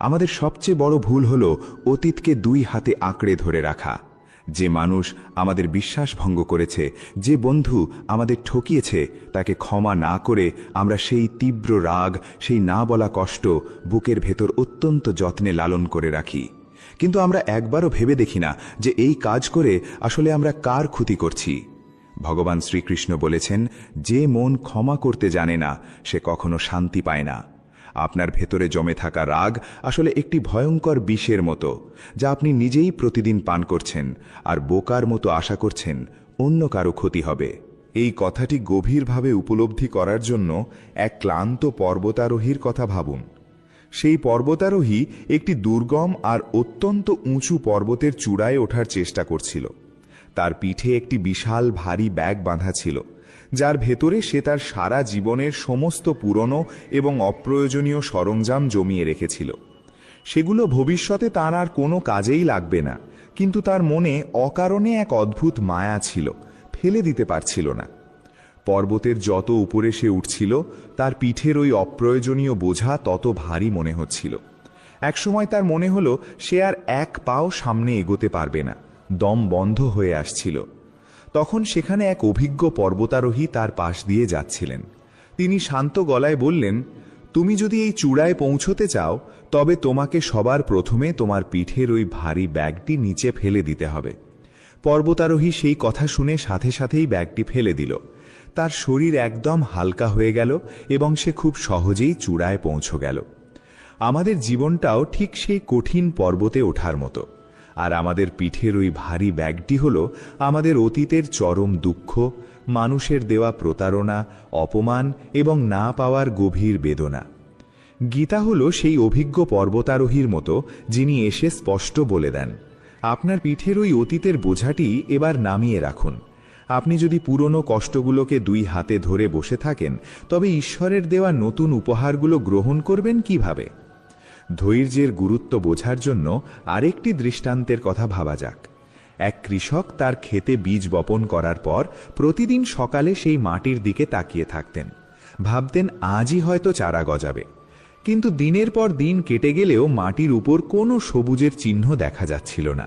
আমাদের সবচেয়ে বড় ভুল হল অতীতকে দুই হাতে আঁকড়ে ধরে রাখা। যে মানুষ আমাদের বিশ্বাস ভঙ্গ করেছে, যে বন্ধু আমাদের ঠকিয়েছে, তাকে ক্ষমা না করে আমরা সেই তীব্র রাগ, সেই না বলা কষ্ট বুকের ভেতর অত্যন্ত যত্নে লালন করে রাখি। কিন্তু আমরা একবারও ভেবে দেখি না যে এই কাজ করে আসলে আমরা কার ক্ষতি করছি। ভগবান শ্রীকৃষ্ণ বলেছেন, যে মন ক্ষমা করতে জানে না সে কখনো শান্তি পায় না। আপনার ভেতরে জমে থাকা রাগ আসলে একটি ভয়ঙ্কর বিষের মতো, যা আপনি নিজেই প্রতিদিন পান করছেন আর বোকার মতো আশা করছেন অন্য কারো ক্ষতি হবে। এই কথাটি গভীরভাবে উপলব্ধি করার জন্য এক ক্লান্ত পর্বতারোহীর কথা ভাবুন। সেই পর্বতারোহী একটি দুর্গম আর অত্যন্ত উঁচু পর্বতের চূড়ায় ওঠার চেষ্টা করছিল। তার পিঠে একটি বিশাল ভারী ব্যাগ বাঁধা ছিল, যার ভেতরে সে তার সারা জীবনের সমস্ত পুরনো এবং অপ্রয়োজনীয় সরঞ্জাম জমিয়ে রেখেছিল। সেগুলো ভবিষ্যতে তার আর কোনো কাজেই লাগবে না, কিন্তু তার মনে অকারণে এক অদ্ভুত মায়া ছিল, ফেলে দিতে পারছিল না। পর্বতের যত উপরে সে উঠছিল, তার পিঠের ওই অপ্রয়োজনীয় বোঝা তত ভারী মনে হচ্ছিল। একসময় তার মনে হলো সে আর এক পাও সামনে এগোতে পারবে না, দম বন্ধ হয়ে আসছিল। তখন সেখানে এক অভিজ্ঞ পর্বতারোহী তার পাশ দিয়ে যাচ্ছিলেন। তিনি শান্ত গলায় বললেন, তুমি যদি এই চূড়ায় পৌঁছতে চাও, তবে তোমাকে সবার প্রথমে তোমার পিঠের ওই ভারী ব্যাগটি নিচে ফেলে দিতে হবে। পর্বতারোহী সেই কথা শুনে সাথে সাথেই ব্যাগটি ফেলে দিল। তার শরীর একদম হালকা হয়ে গেল এবং সে খুব সহজেই চূড়ায় পৌঁছ গেল। আমাদের জীবনটাও ঠিক সেই কঠিন পর্বতে ওঠার মতো। আর আমাদের পিঠের ওই ভারী ব্যাগটি হল আমাদের অতীতের চরম দুঃখ, মানুষের দেওয়া প্রতারণা, অপমান এবং না পাওয়ার গভীর বেদনা। গীতা হল সেই অভিজ্ঞ পর্বতারোহীর মতো, যিনি এসে স্পষ্ট বলে দেন, আপনার পিঠের ওই অতীতের বোঝাটি এবার নামিয়ে রাখুন। আপনি যদি পুরনো কষ্টগুলোকে দুই হাতে ধরে বসে থাকেন, তবে ঈশ্বরের দেওয়া নতুন উপহারগুলো গ্রহণ করবেন কিভাবে? ধৈর্যের গুরুত্ব বোঝার জন্য আরেকটি দৃষ্টান্তের কথা ভাবা যাক। এক কৃষক তার ক্ষেতে বীজ বপন করার পর প্রতিদিন সকালে সেই মাটির দিকে তাকিয়ে থাকতেন। ভাবতেন আজই হয়তো চারা গজাবে। কিন্তু দিনের পর দিন কেটে গেলেও মাটির উপর কোনো সবুজের চিহ্ন দেখা যাচ্ছিল না।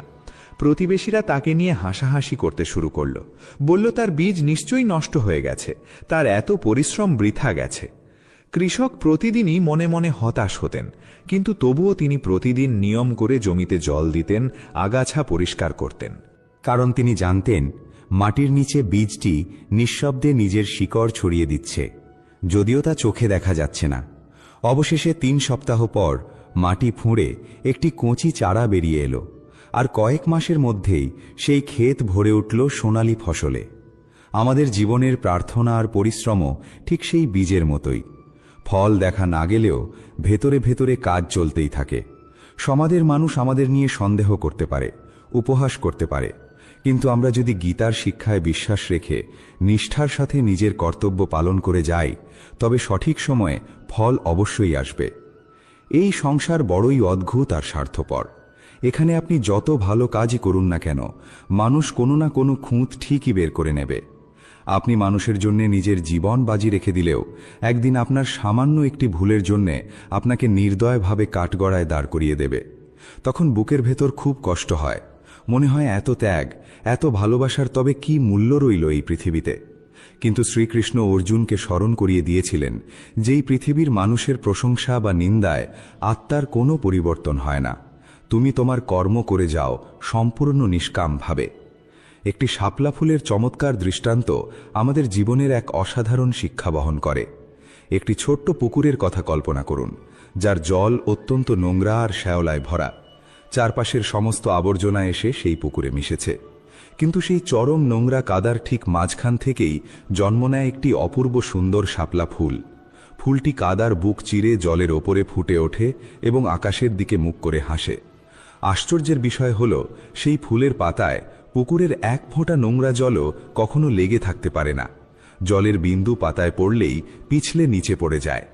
প্রতিবেশীরা তাকে নিয়ে হাসাহাসি করতে শুরু করল। বলল তার বীজ নিশ্চয়ই নষ্ট হয়ে গেছে, তার এত পরিশ্রম বৃথা গেছে। কৃষক প্রতিদিনই মনে মনে হতাশ হতেন, কিন্তু তবুও তিনি প্রতিদিন নিয়ম করে জমিতে জল দিতেন, আগাছা পরিষ্কার করতেন। কারণ তিনি জানতেন মাটির নিচে বীজটি নিঃশব্দে নিজের শিকড় ছড়িয়ে দিচ্ছে, যদিও তা চোখে দেখা যাচ্ছে না। অবশেষে 3 সপ্তাহ পর মাটি ফুঁড়ে একটি কচি চারা বেরিয়ে এলো, আর কয়েক মাসের মধ্যেই সেই ক্ষেত ভরে উঠল সোনালী ফসলে। আমাদের জীবনের প্রার্থনা আর পরিশ্রমও ঠিক সেই বীজের মতোই। ফল দেখা না গেলেও ভেতরে ভেতরে কাজ চলতেই থাকে। সমাজের মানুষ আমাদের নিয়ে সন্দেহ করতে পারে, উপহাস করতে পারে, কিন্তু আমরা যদি গীতার শিক্ষায় বিশ্বাস রেখে নিষ্ঠার সাথে নিজের কর্তব্য পালন করে যাই, তবে সঠিক সময়ে ফল অবশ্যই আসবে। এই সংসার বড়ই অদ্ভুত আর স্বার্থপর। এখানে আপনি যত ভালো কাজই করুন না কেন, মানুষ কোনো না কোনো খুঁত ঠিকই বের করে নেবে। আপনি মানুষের জন্য নিজের জীবন বাজি রেখে দিলেও একদিন আপনার সামান্য একটি ভুলের জন্যে আপনাকে নির্দয়ভাবে কাঠগড়ায় দাঁড় করিয়ে দেবে। তখন বুকের ভেতর খুব কষ্ট হয়, মনে হয় এত ত্যাগ, এত ভালোবাসার তবে কি মূল্য রইল এই পৃথিবীতে। কিন্তু শ্রীকৃষ্ণ অর্জুনকে স্মরণ করিয়ে দিয়েছিলেন যে এই পৃথিবীর মানুষের প্রশংসা বা নিন্দায় আত্মার কোনো পরিবর্তন হয় না। তুমি তোমার কর্ম করে যাও সম্পূর্ণ নিষ্কামভাবে। একটি শাপলা ফুলের চমৎকার দৃষ্টান্ত আমাদের জীবনের এক অসাধারণ শিক্ষা বহন করে। একটি ছোট্ট পুকুরের কথা কল্পনা করুন, যার জল অত্যন্ত নোংরা আর শ্যাওলায় ভরা। চারপাশের সমস্ত আবর্জনা এসে সেই পুকুরে মিশেছে, কিন্তু সেই চরম নোংরা কাদার ঠিক মাঝখান থেকেই জন্ম নেয় একটি অপূর্ব সুন্দর শাপলা ফুল। ফুলটি কাদার বুক চিরে জলের ওপরে ফুটে ওঠে এবং আকাশের দিকে মুখ করে হাসে। আশ্চর্যের বিষয় হল, সেই ফুলের পাতায় পুকুরের এক ফোঁটা নোংরা জলও কখনো লেগে থাকতে পারে না। জলের বিন্দু পাতায় পড়লেই পিছলে নিচে পড়ে যায়।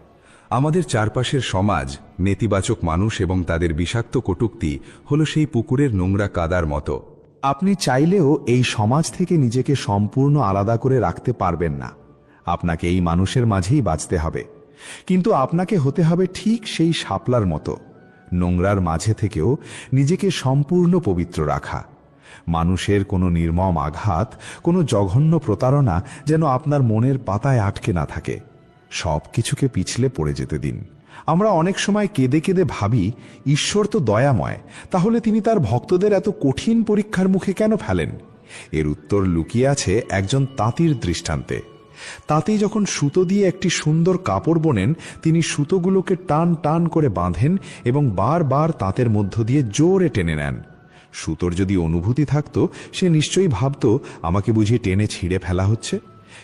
আমাদের চারপাশের সমাজ, নেতিবাচক মানুষ এবং তাদের বিষাক্ত কটূক্তি হল সেই পুকুরের নোংরা কাদার মতো। আপনি চাইলেও এই সমাজ থেকে নিজেকে সম্পূর্ণ আলাদা করে রাখতে পারবেন না। আপনাকে এই মানুষের মাঝেই বাঁচতে হবে, কিন্তু আপনাকে হতে হবে ঠিক সেই শাপলার মতো, নোংরার মাঝে থেকেও নিজেকে সম্পূর্ণ পবিত্র রাখা। মানুষের কোনো নির্মম আঘাত, কোনো জঘন্য প্রতারণা যেন আপনার মনের পাতায় আটকে না থাকে। সব কিছুকে পিছলে পড়ে যেতে দিন। আমরা অনেক সময় কেঁদে কেঁদে ভাবি, ঈশ্বর তো দয়াময়, তাহলে তিনি তার ভক্তদের এত কঠিন পরীক্ষার মুখে কেন ফেলেন? এর উত্তর লুকিয়ে আছে একজন তাঁতির দৃষ্টান্তে। তাঁতি যখন সুতো দিয়ে একটি সুন্দর কাপড় বোনেন, তিনি সুতোগুলোকে টান টান করে বাঁধেন এবং বারবার তাঁতের মধ্য দিয়ে জোরে টেনে নেন। সুতোর যদি অনুভূতি থাকতো, সে নিশ্চয়ই ভাবত আমাকে বুঝি টেনে ছিঁড়ে ফেলা হচ্ছে।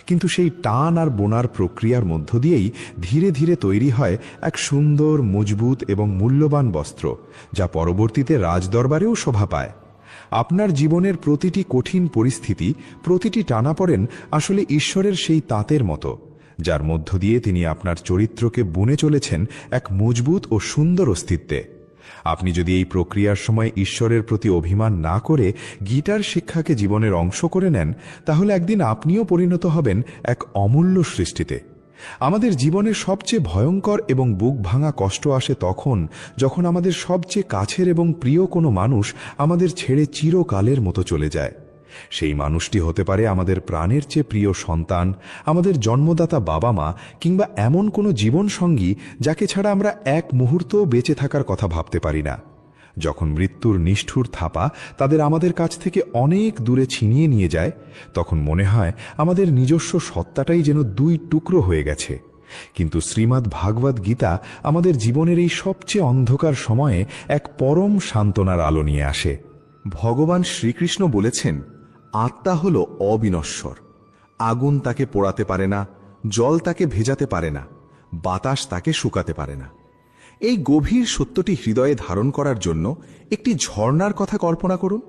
কিন্তু সেই টান আর বোনার প্রক্রিয়ার মধ্য দিয়েই ধীরে ধীরে তৈরি হয় এক সুন্দর, মজবুত এবং মূল্যবান বস্ত্র, যা পরবর্তীতে রাজদরবারেও শোভা পায়। আপনার জীবনের প্রতিটি কঠিন পরিস্থিতি, প্রতিটি টানাপড়েন আসলে ঈশ্বরের সেই তাঁতের মতো, যার মধ্য দিয়ে তিনি আপনার চরিত্রকে বুনে চলেছেন এক মজবুত ও সুন্দর অস্তিত্বে। আপনি যদি এই প্রক্রিয়ার সময় ঈশ্বরের প্রতি অভিমান না করে গীতার শিক্ষাকে জীবনের অংশ করে নেন, তাহলে একদিন আপনিও পরিণত হবেন এক অমূল্য সৃষ্টিতে। আমাদের জীবনের সবচেয়ে ভয়ঙ্কর এবং বুক ভাঙা কষ্ট আসে তখন, যখন আমাদের সবচেয়ে কাছের এবং প্রিয় কোনো মানুষ আমাদের ছেড়ে চিরকালের মতো চলে যায়। সেই মানুষটি হতে পারে আমাদের প্রাণের চেয়ে প্রিয় সন্তান, আমাদের জন্মদাতা বাবা মা, কিংবা এমন কোনো জীবনসঙ্গী যাকে ছাড়া আমরা এক মুহূর্তও বেঁচে থাকার কথা ভাবতে পারি না। যখন মৃত্যুর নিষ্ঠুর থাপা তাদের আমাদের কাছ থেকে অনেক দূরে ছিনিয়ে নিয়ে যায়, তখন মনে হয় আমাদের নিজস্ব সত্তাটাই যেন দুই টুকরো হয়ে গেছে। কিন্তু শ্রীমদ্ ভাগবত গীতা আমাদের জীবনের এই সবচেয়ে অন্ধকার সময়ে এক পরম সান্ত্বনার আলো নিয়ে আসে। ভগবান শ্রীকৃষ্ণ বলেছেন, আত্মা হল অবিনশ্বর। আগুন তাকে পোড়াতে পারে না, জল তাকে ভেজাতে পারে না, বাতাস তাকে শুকাতে পারে না। এই গভীর সত্যটি হৃদয়ে ধারণ করার জন্য একটি ঝর্ণার কথা কল্পনা করুন।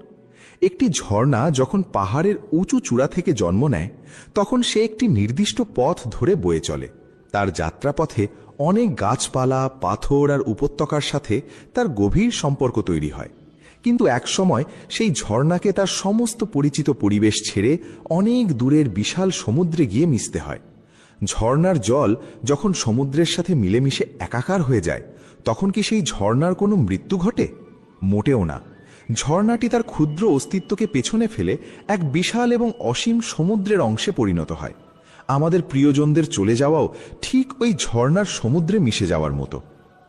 একটি ঝর্ণা যখন পাহাড়ের উঁচু চূড়া থেকে জন্ম নেয়, তখন সে একটি নির্দিষ্ট পথ ধরে বয়ে চলে। তার যাত্রাপথে অনেক গাছপালা, পাথর আর উপত্যকার সাথে তার গভীর সম্পর্ক তৈরি হয়। কিন্তু একসময় সেই ঝর্ণাকে তার সমস্ত পরিচিত পরিবেশ ছেড়ে অনেক দূরের বিশাল সমুদ্রে গিয়ে মিশতে হয়। ঝর্ণার জল যখন সমুদ্রের সাথে মিলেমিশে একাকার হয়ে যায়, তখন কি সেই ঝর্ণার কোনো মৃত্যু ঘটে? মোটেও না। ঝর্ণাটি তার ক্ষুদ্র অস্তিত্বকে পেছনে ফেলে এক বিশাল এবং অসীম সমুদ্রের অংশে পরিণত হয়। আমাদের প্রিয়জনদের চলে যাওয়াও ঠিক ওই ঝর্ণার সমুদ্রে মিশে যাওয়ার মতো।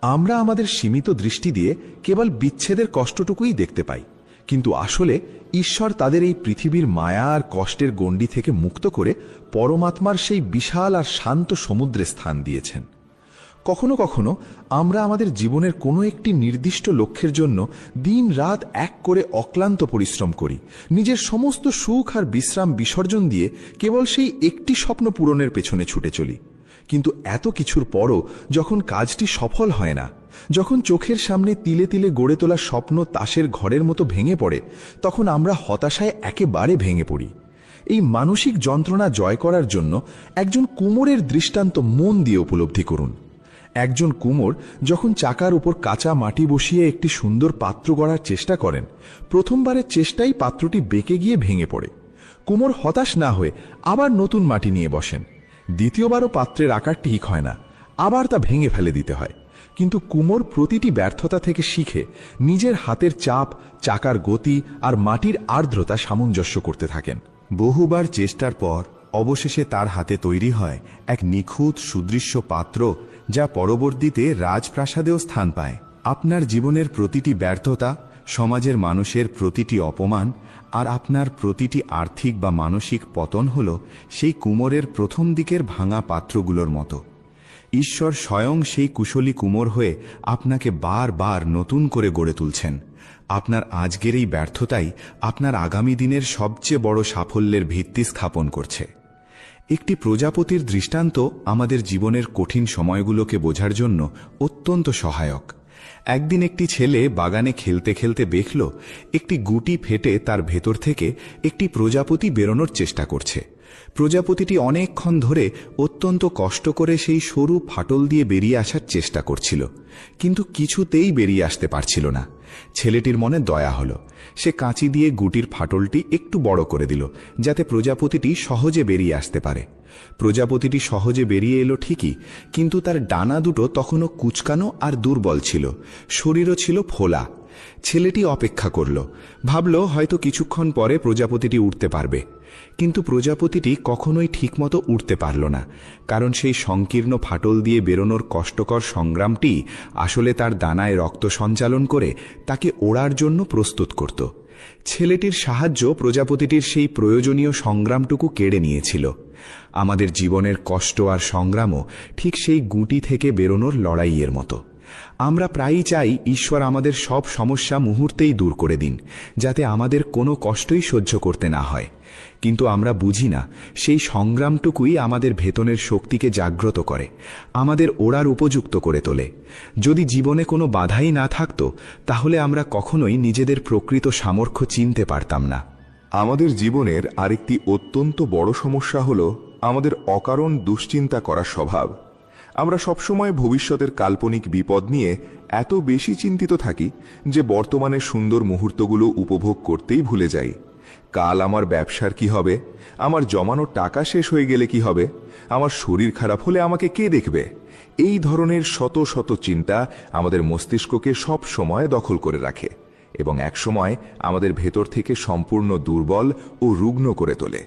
আমরা আমাদের সীমিত দৃষ্টি দিয়ে কেবল বিচ্ছেদের কষ্টটুকুই দেখতে পাই, কিন্তু আসলে ঈশ্বর তাদের এই পৃথিবীর মায়া আর কষ্টের গণ্ডি থেকে মুক্ত করে পরমাত্মার সেই বিশাল আর শান্ত সমুদ্রে স্থান দিয়েছেন। কখনো কখনো আমরা আমাদের জীবনের কোনো একটি নির্দিষ্ট লক্ষ্যের জন্য দিন রাত এক করে অক্লান্ত পরিশ্রম করি, নিজের সমস্ত সুখ আর বিশ্রাম বিসর্জন দিয়ে কেবল সেই একটি স্বপ্ন পূরণের পেছনে ছুটে চলি। কিন্তু এত কিছুর পরও যখন কাজটি সফল হয় না, যখন চোখের সামনে তিলে তিলে গড়ে তোলা স্বপ্ন তাসের ঘরের মতো ভেঙে পড়ে, তখন আমরা হতাশায় একেবারে ভেঙে পড়ি। এই মানসিক যন্ত্রণা জয় করার জন্য একজন কুমোরের দৃষ্টান্ত মন দিয়ে উপলব্ধি করুন। একজন কুমোর যখন চাকার উপর কাঁচা মাটি বসিয়ে একটি সুন্দর পাত্র গড়ার চেষ্টা করেন, প্রথমবারের চেষ্টাই পাত্রটি বেঁকে গিয়ে ভেঙে পড়ে। কুমোর হতাশ না হয়ে আবার নতুন মাটি নিয়ে বসেন। দ্বিতীয়বারও পাত্রের আকার ঠিক হয় না, আবার তা ভেঙে ফেলে দিতে হয়। কিন্তু কুমোর প্রতিটি ব্যর্থতা থেকে শিখে নিজের হাতের চাপ, চাকার গতি আর মাটির আর্দ্রতা সামঞ্জস্য করতে থাকেন। বহুবার চেষ্টার পর অবশেষে তার হাতে তৈরি হয় এক নিখুঁত সুদৃশ্য পাত্র, যা পরবর্তীতে রাজপ্রাসাদেও স্থান পায়। আপনার জীবনের প্রতিটি ব্যর্থতা, সমাজের মানুষের প্রতিটি অপমান আর আপনার প্রতিটি আর্থিক বা মানসিক পতন হল সেই কুমোরের প্রথম দিকের ভাঙা পাত্রগুলোর মতো। ঈশ্বর স্বয়ং সেই কুশলী কুমোর হয়ে আপনাকে বারবার নতুন করে গড়ে তুলছেন। আপনার আজকের এই ব্যর্থতাই আপনার আগামী দিনের সবচেয়ে বড় সাফল্যের ভিত্তি স্থাপন করছে। একটি প্রজাপতির দৃষ্টান্ত আমাদের জীবনের কঠিন সময়গুলোকে বোঝার জন্য অত্যন্ত সহায়ক। একদিন একটি ছেলে বাগানে খেলতে খেলতে দেখল একটি গুটি ফেটে তার ভেতর থেকে একটি প্রজাপতি বেরোনোর চেষ্টা করছে। প্রজাপতিটি অনেকক্ষণ ধরে অত্যন্ত কষ্ট করে সেই সরু ফাটল দিয়ে বেরিয়ে আসার চেষ্টা করছিল, কিন্তু কিছুতেই বেরিয়ে আসতে পারছিল না। ছেলেটির মনে দয়া হলো। সে কাঁচি দিয়ে গুটির ফাটলটি একটু বড় করে দিল, যাতে প্রজাপতিটি সহজে বেরিয়ে আসতে পারে। প্রজাপতিটি সহজে বেরিয়ে এলো ঠিকই, কিন্তু তার ডানা দুটো তখনও কুচকানো আর দুর্বল ছিল, শরীরও ছিল ফোলা। ছেলেটি অপেক্ষা করল, ভাবল হয়তো কিছুক্ষণ পরে প্রজাপতিটি উঠতে পারবে। কিন্তু প্রজাপতিটি কখনোই ঠিকমতো উঠতে পারল না, কারণ সেই সংকীর্ণ ফাটল দিয়ে বেরোনোর কষ্টকর সংগ্রামটি আসলে তার দানায় রক্ত সঞ্চালন করে তাকে ওড়ার জন্য প্রস্তুত করত। ছেলেটির সাহায্য প্রজাপতিটির সেই প্রয়োজনীয় সংগ্রামটুকু কেড়ে নিয়েছিল। আমাদের জীবনের কষ্ট আর সংগ্রামও ঠিক সেই গুটি থেকে বেরোনোর লড়াইয়ের মতো। আমরা প্রায়ই চাই ঈশ্বর আমাদের সব সমস্যা মুহূর্তেই দূর করে দিন, যাতে আমাদের কোনো কষ্টই সহ্য করতে না হয়। কিন্তু আমরা বুঝি না, সেই সংগ্রামটুকুই আমাদের ভেতরের শক্তিকে জাগ্রত করে, আমাদের ওড়ার উপযুক্ত করে তোলে। যদি জীবনে কোনো বাধাই না থাকতো, তাহলে আমরা কখনোই নিজেদের প্রকৃত সামর্থ্য চিনতে পারতাম না। আমাদের জীবনের আরেকটি অত্যন্ত বড় সমস্যা হল আমাদের অকারণ দুশ্চিন্তা করার স্বভাব। আমরা সবসময় ভবিষ্যতের কাল্পনিক বিপদ নিয়ে এত বেশি চিন্তিত থাকি যে বর্তমানের সুন্দর মুহূর্তগুলো উপভোগ করতেই ভুলে যাই। কাল আমার ব্যবসার কি হবে, আমার জমানো টাকা শেষ হয়ে গেলে কি হবে, আমার শরীর খারাপ হলে আমাকে কে দেখবে, এই ধরনের শত শত চিন্তা আমাদের মস্তিষ্ককে সব সময় দখল করে রাখে এবং একসময় আমাদের ভেতর থেকে সম্পূর্ণ দুর্বল ও রুগ্ন করে তোলে।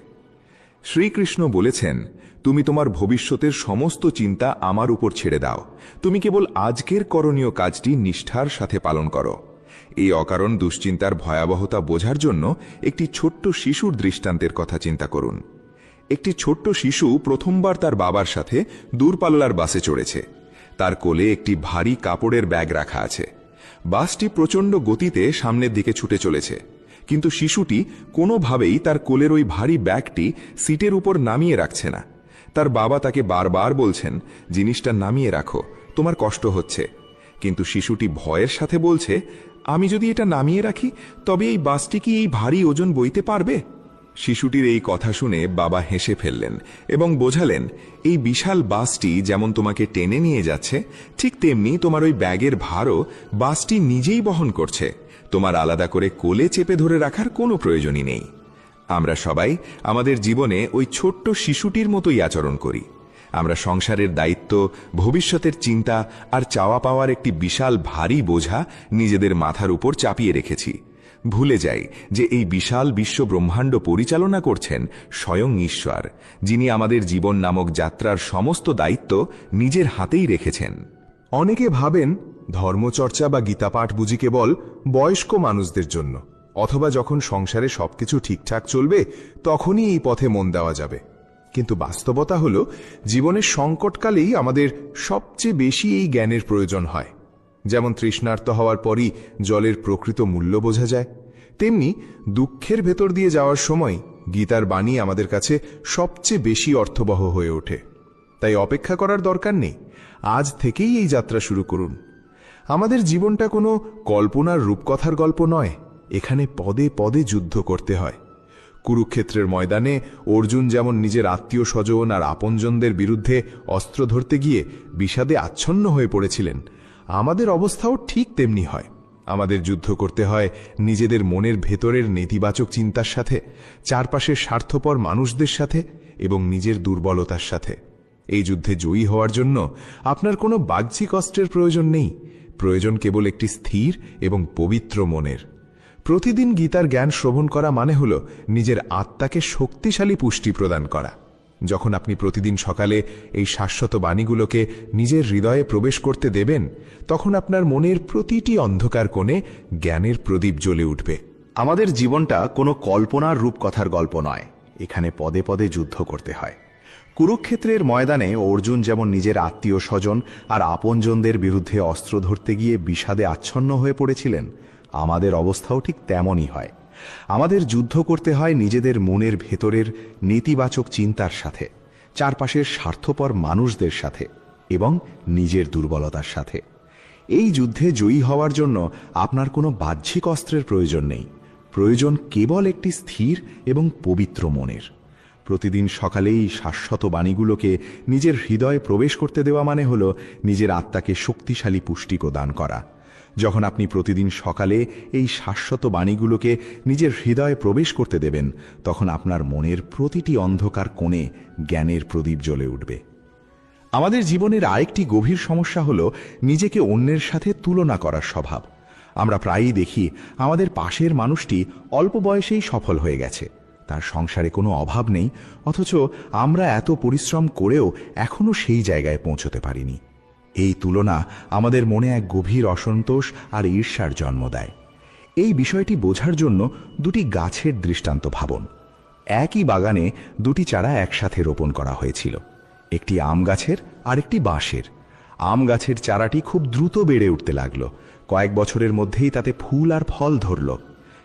শ্রীকৃষ্ণ বলেছেন, তুমি তোমার ভবিষ্যতের সমস্ত চিন্তা আমার উপর ছেড়ে দাও, তুমি কেবল আজকের করণীয় কাজটি নিষ্ঠার সাথে পালন করো। এই অকারণ দুশ্চিন্তার ভয়াবহতা বোঝার জন্য একটি ছোট্ট শিশুর দৃষ্টান্তের কথা চিন্তা করুন। একটি ছোট্ট শিশু প্রথমবার তার বাবার সাথে দূরপাল্লার বাসে চড়েছে। তার কোলে একটি ভারী কাপড়ের ব্যাগ রাখা আছে। বাসটি প্রচণ্ড গতিতে সামনের দিকে ছুটে চলেছে, কিন্তু শিশুটি কোনোভাবেই তার কোলের ওই ভারী ব্যাগটি সিটের উপর নামিয়ে রাখছে না। তার বাবা তাকে বারবার বলছেন, জিনিসটা নামিয়ে রাখো, তোমার কষ্ট হচ্ছে। কিন্তু শিশুটি ভয়ের সাথে বলছে, আমি যদি এটা নামিয়ে রাখি তবে এই বাসটি কি এই ভারী ওজন বইতে পারবে? শিশুটির এই কথা শুনে বাবা হেসে ফেললেন এবং বোঝালেন, এই বিশাল বাসটি যেমন তোমাকে টেনে নিয়ে যাচ্ছে, ঠিক তেমনি তোমার ওই ব্যাগের ভারও বাসটি নিজেই বহন করছে। তোমার আলাদা করে কোলে চেপে ধরে রাখার কোনো প্রয়োজনই নেই। আমরা সবাই আমাদের জীবনে ওই ছোট্ট শিশুটির মতোই আচরণ করি। আমরা সংসারের দায়িত্ব, ভবিষ্যতের চিন্তা আর চাওয়া পাওয়ার একটি বিশাল ভারী বোঝা নিজেদের মাথার উপর চাপিয়ে রেখেছি। ভুলে যাই যে এই বিশাল বিশ্ব ব্রহ্মাণ্ড পরিচালনা করছেন স্বয়ং ঈশ্বর, যিনি আমাদের জীবন নামক যাত্রার সমস্ত দায়িত্ব নিজের হাতেই রেখেছেন। অনেকে ভাবেন ধর্মচর্চা বা গীতাপাঠ বুঝি কেবল বয়স্ক মানুষদের জন্য, অথবা যখন সংসারে সবকিছু ঠিকঠাক চলবে তখনই এই পথে মন দেওয়া যাবে। কিন্তু বাস্তবতা হল, জীবনের সংকটকালেই আমাদের সবচেয়ে বেশি এই জ্ঞানের প্রয়োজন হয়। যেমন তৃষ্ণার্ত হওয়ার পরই জলের প্রকৃত মূল্য বোঝা যায়, তেমনি দুঃখের ভেতর দিয়ে যাওয়ার সময় গীতার বাণী আমাদের কাছে সবচেয়ে বেশি অর্থবহ হয়ে ওঠে। তাই অপেক্ষা করার দরকার নেই, আজ থেকেই এই যাত্রা শুরু করুন। আমাদের জীবনটা কোনো কল্পনার রূপকথার গল্প নয়, এখানে পদে পদে যুদ্ধ করতে হয়। কুরুক্ষেত্রের ময়দানে অর্জুন যেমন নিজের আত্মীয় স্বজন আর আপনজনদের বিরুদ্ধে অস্ত্র ধরতে গিয়ে বিষাদে আচ্ছন্ন হয়ে পড়েছিলেন, আমাদের অবস্থাও ঠিক তেমনি হয়। আমাদের যুদ্ধ করতে হয় নিজেদের মনের ভেতরের নেতিবাচক চিন্তার সাথে, চারপাশের স্বার্থপর মানুষদের সাথে এবং নিজের দুর্বলতার সাথে। এই যুদ্ধে জয়ী হওয়ার জন্য আপনার কোনো বাহ্যিক অস্ত্রের প্রয়োজন নেই, প্রয়োজন কেবল একটি স্থির এবং পবিত্র মনের। প্রতিদিন গীতার জ্ঞান শ্রবণ করা মানে হল নিজের আত্মাকে শক্তিশালী পুষ্টি প্রদান করা। যখন আপনি প্রতিদিন সকালে এই শাশ্বত বাণীগুলোকে নিজের হৃদয়ে প্রবেশ করতে দেবেন, তখন আপনার মনের প্রতিটি অন্ধকার কোণে জ্ঞানের প্রদীপ জ্বলে উঠবে। আমাদের জীবনটা কোনো কল্পনার রূপকথার গল্প নয়, এখানে পদে পদে যুদ্ধ করতে হয়। কুরুক্ষেত্রের ময়দানে অর্জুন যেমন নিজের আত্মীয় স্বজন আর আপনজনদের বিরুদ্ধে অস্ত্র ধরতে গিয়ে বিষাদে আচ্ছন্ন হয়ে পড়েছিলেন, আমাদের অবস্থাও ঠিক তেমনই হয়। আমাদের যুদ্ধ করতে হয় নিজেদের মনের ভেতরের নেতিবাচক চিন্তার সাথে, চারপাশের স্বার্থপর মানুষদের সাথে এবং নিজের দুর্বলতার সাথে। এই যুদ্ধে জয়ী হওয়ার জন্য আপনার কোনো বাহ্যিক অস্ত্রের প্রয়োজন নেই, প্রয়োজন কেবল একটি স্থির এবং পবিত্র মনের। প্রতিদিন সকালেই শাশ্বত বাণীগুলোকে নিজের হৃদয়ে প্রবেশ করতে দেওয়া মানে হল নিজের আত্মাকে শক্তিশালী পুষ্টি প্রদান করা। যখন আপনি প্রতিদিন সকালে এই শাশ্বত বাণীগুলোকে নিজের হৃদয়ে প্রবেশ করতে দেবেন, তখন আপনার মনের প্রতিটি অন্ধকার কোণে জ্ঞানের প্রদীপ জ্বলে উঠবে। আমাদের জীবনের আরেকটি গভীর সমস্যা হল নিজেকে অন্যের সাথে তুলনা করার স্বভাব। আমরা প্রায়ই দেখি আমাদের পাশের মানুষটি অল্প বয়সেই সফল হয়ে গেছে, তার সংসারে কোনো অভাব নেই, অথচ আমরা এত পরিশ্রম করেও এখনো সেই জায়গায় পৌঁছতে পারিনি। এই তুলনা আমাদের মনে এক গভীর অসন্তোষ আর ঈর্ষার জন্ম দেয়। এই বিষয়টি বোঝার জন্য দুটি গাছের দৃষ্টান্ত ভাবুন। একই বাগানে দুটি চারা একসাথে রোপণ করা হয়েছিল, একটি আম গাছের আর একটি বাঁশের। আম গাছের চারাটি খুব দ্রুত বেড়ে উঠতে লাগলো, কয়েক বছরের মধ্যেই তাতে ফুল আর ফল ধরল।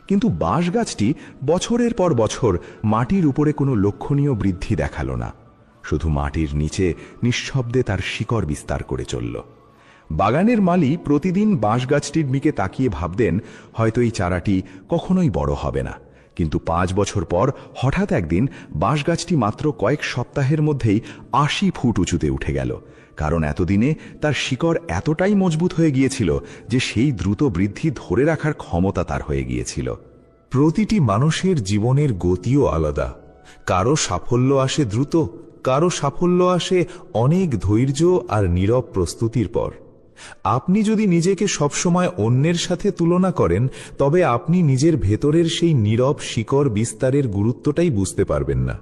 কিন্তু বাঁশ গাছটি বছরের পর বছর মাটির উপরে কোনো লক্ষণীয় বৃদ্ধি দেখালো না, শুধু মাটির নিচে নিঃশব্দে তার শিকড় বিস্তার করে চলল। বাগানের মালি প্রতিদিন বাঁশ গাছটির দিকে তাকিয়ে ভাবতেন, হয়তো এই চারাটি কখনোই বড় হবে না। কিন্তু 5 বছর পর হঠাৎ একদিন বাঁশ গাছটি মাত্র কয়েক সপ্তাহের মধ্যেই 80 ফুট উঁচুতে উঠে গেল, কারণ এতদিনে তার শিকড় এতটাই মজবুত হয়ে গিয়েছিল যে সেই দ্রুত বৃদ্ধি ধরে রাখার ক্ষমতা তার হয়ে গিয়েছিল। প্রতিটি মানুষের জীবনের গতিও আলাদা। কারো সাফল্য আসে দ্রুত, কারো সাফল্য আসে অনেক ধৈর্য আর নীরব প্রস্তুতির পর। আপনি যদি নিজেকে সবসময় অন্যের সাথে তুলনা করেন, তবে আপনি নিজের ভেতরের সেই নীরব শিকড় বিস্তারের গুরুত্বটাই বুঝতে পারবেন না।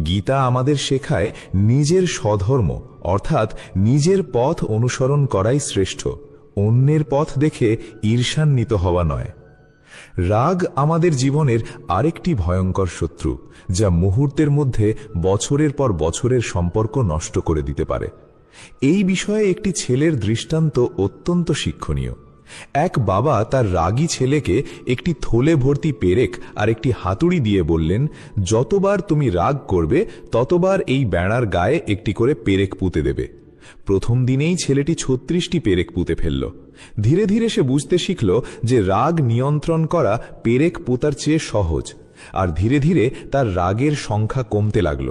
গীতা আমাদের শেখায় নিজের স্বধর্ম অর্থাৎ নিজের পথ অনুসরণ করাই শ্রেষ্ঠ, অন্যের পথ দেখে ঈর্ষান্বিত হওয়া নয়। রাগ আমাদের জীবনের আরেকটি ভয়ঙ্কর শত্রু, যা মুহূর্তের মধ্যে বছরের পর বছরের সম্পর্ক নষ্ট করে দিতে পারে। এই বিষয়ে একটি ছেলের দৃষ্টান্ত অত্যন্ত শিক্ষণীয়। এক বাবা তার রাগী ছেলেকে একটি থলে ভর্তি পেরেক আর একটি হাতুড়ি দিয়ে বললেন, যতবার তুমি রাগ করবে ততবার এই বেড়ার গায়ে একটি করে পেরেক পুঁতে দেবে। প্রথম দিনেই ছেলেটি 36টি পেরেক পুঁতে ফেলল। ধীরে ধীরে সে বুঝতে শিখল যে রাগ নিয়ন্ত্রণ করা পেরেক পোঁতার চেয়ে সহজ, আর ধীরে ধীরে তার রাগের সংখ্যা কমতে লাগল।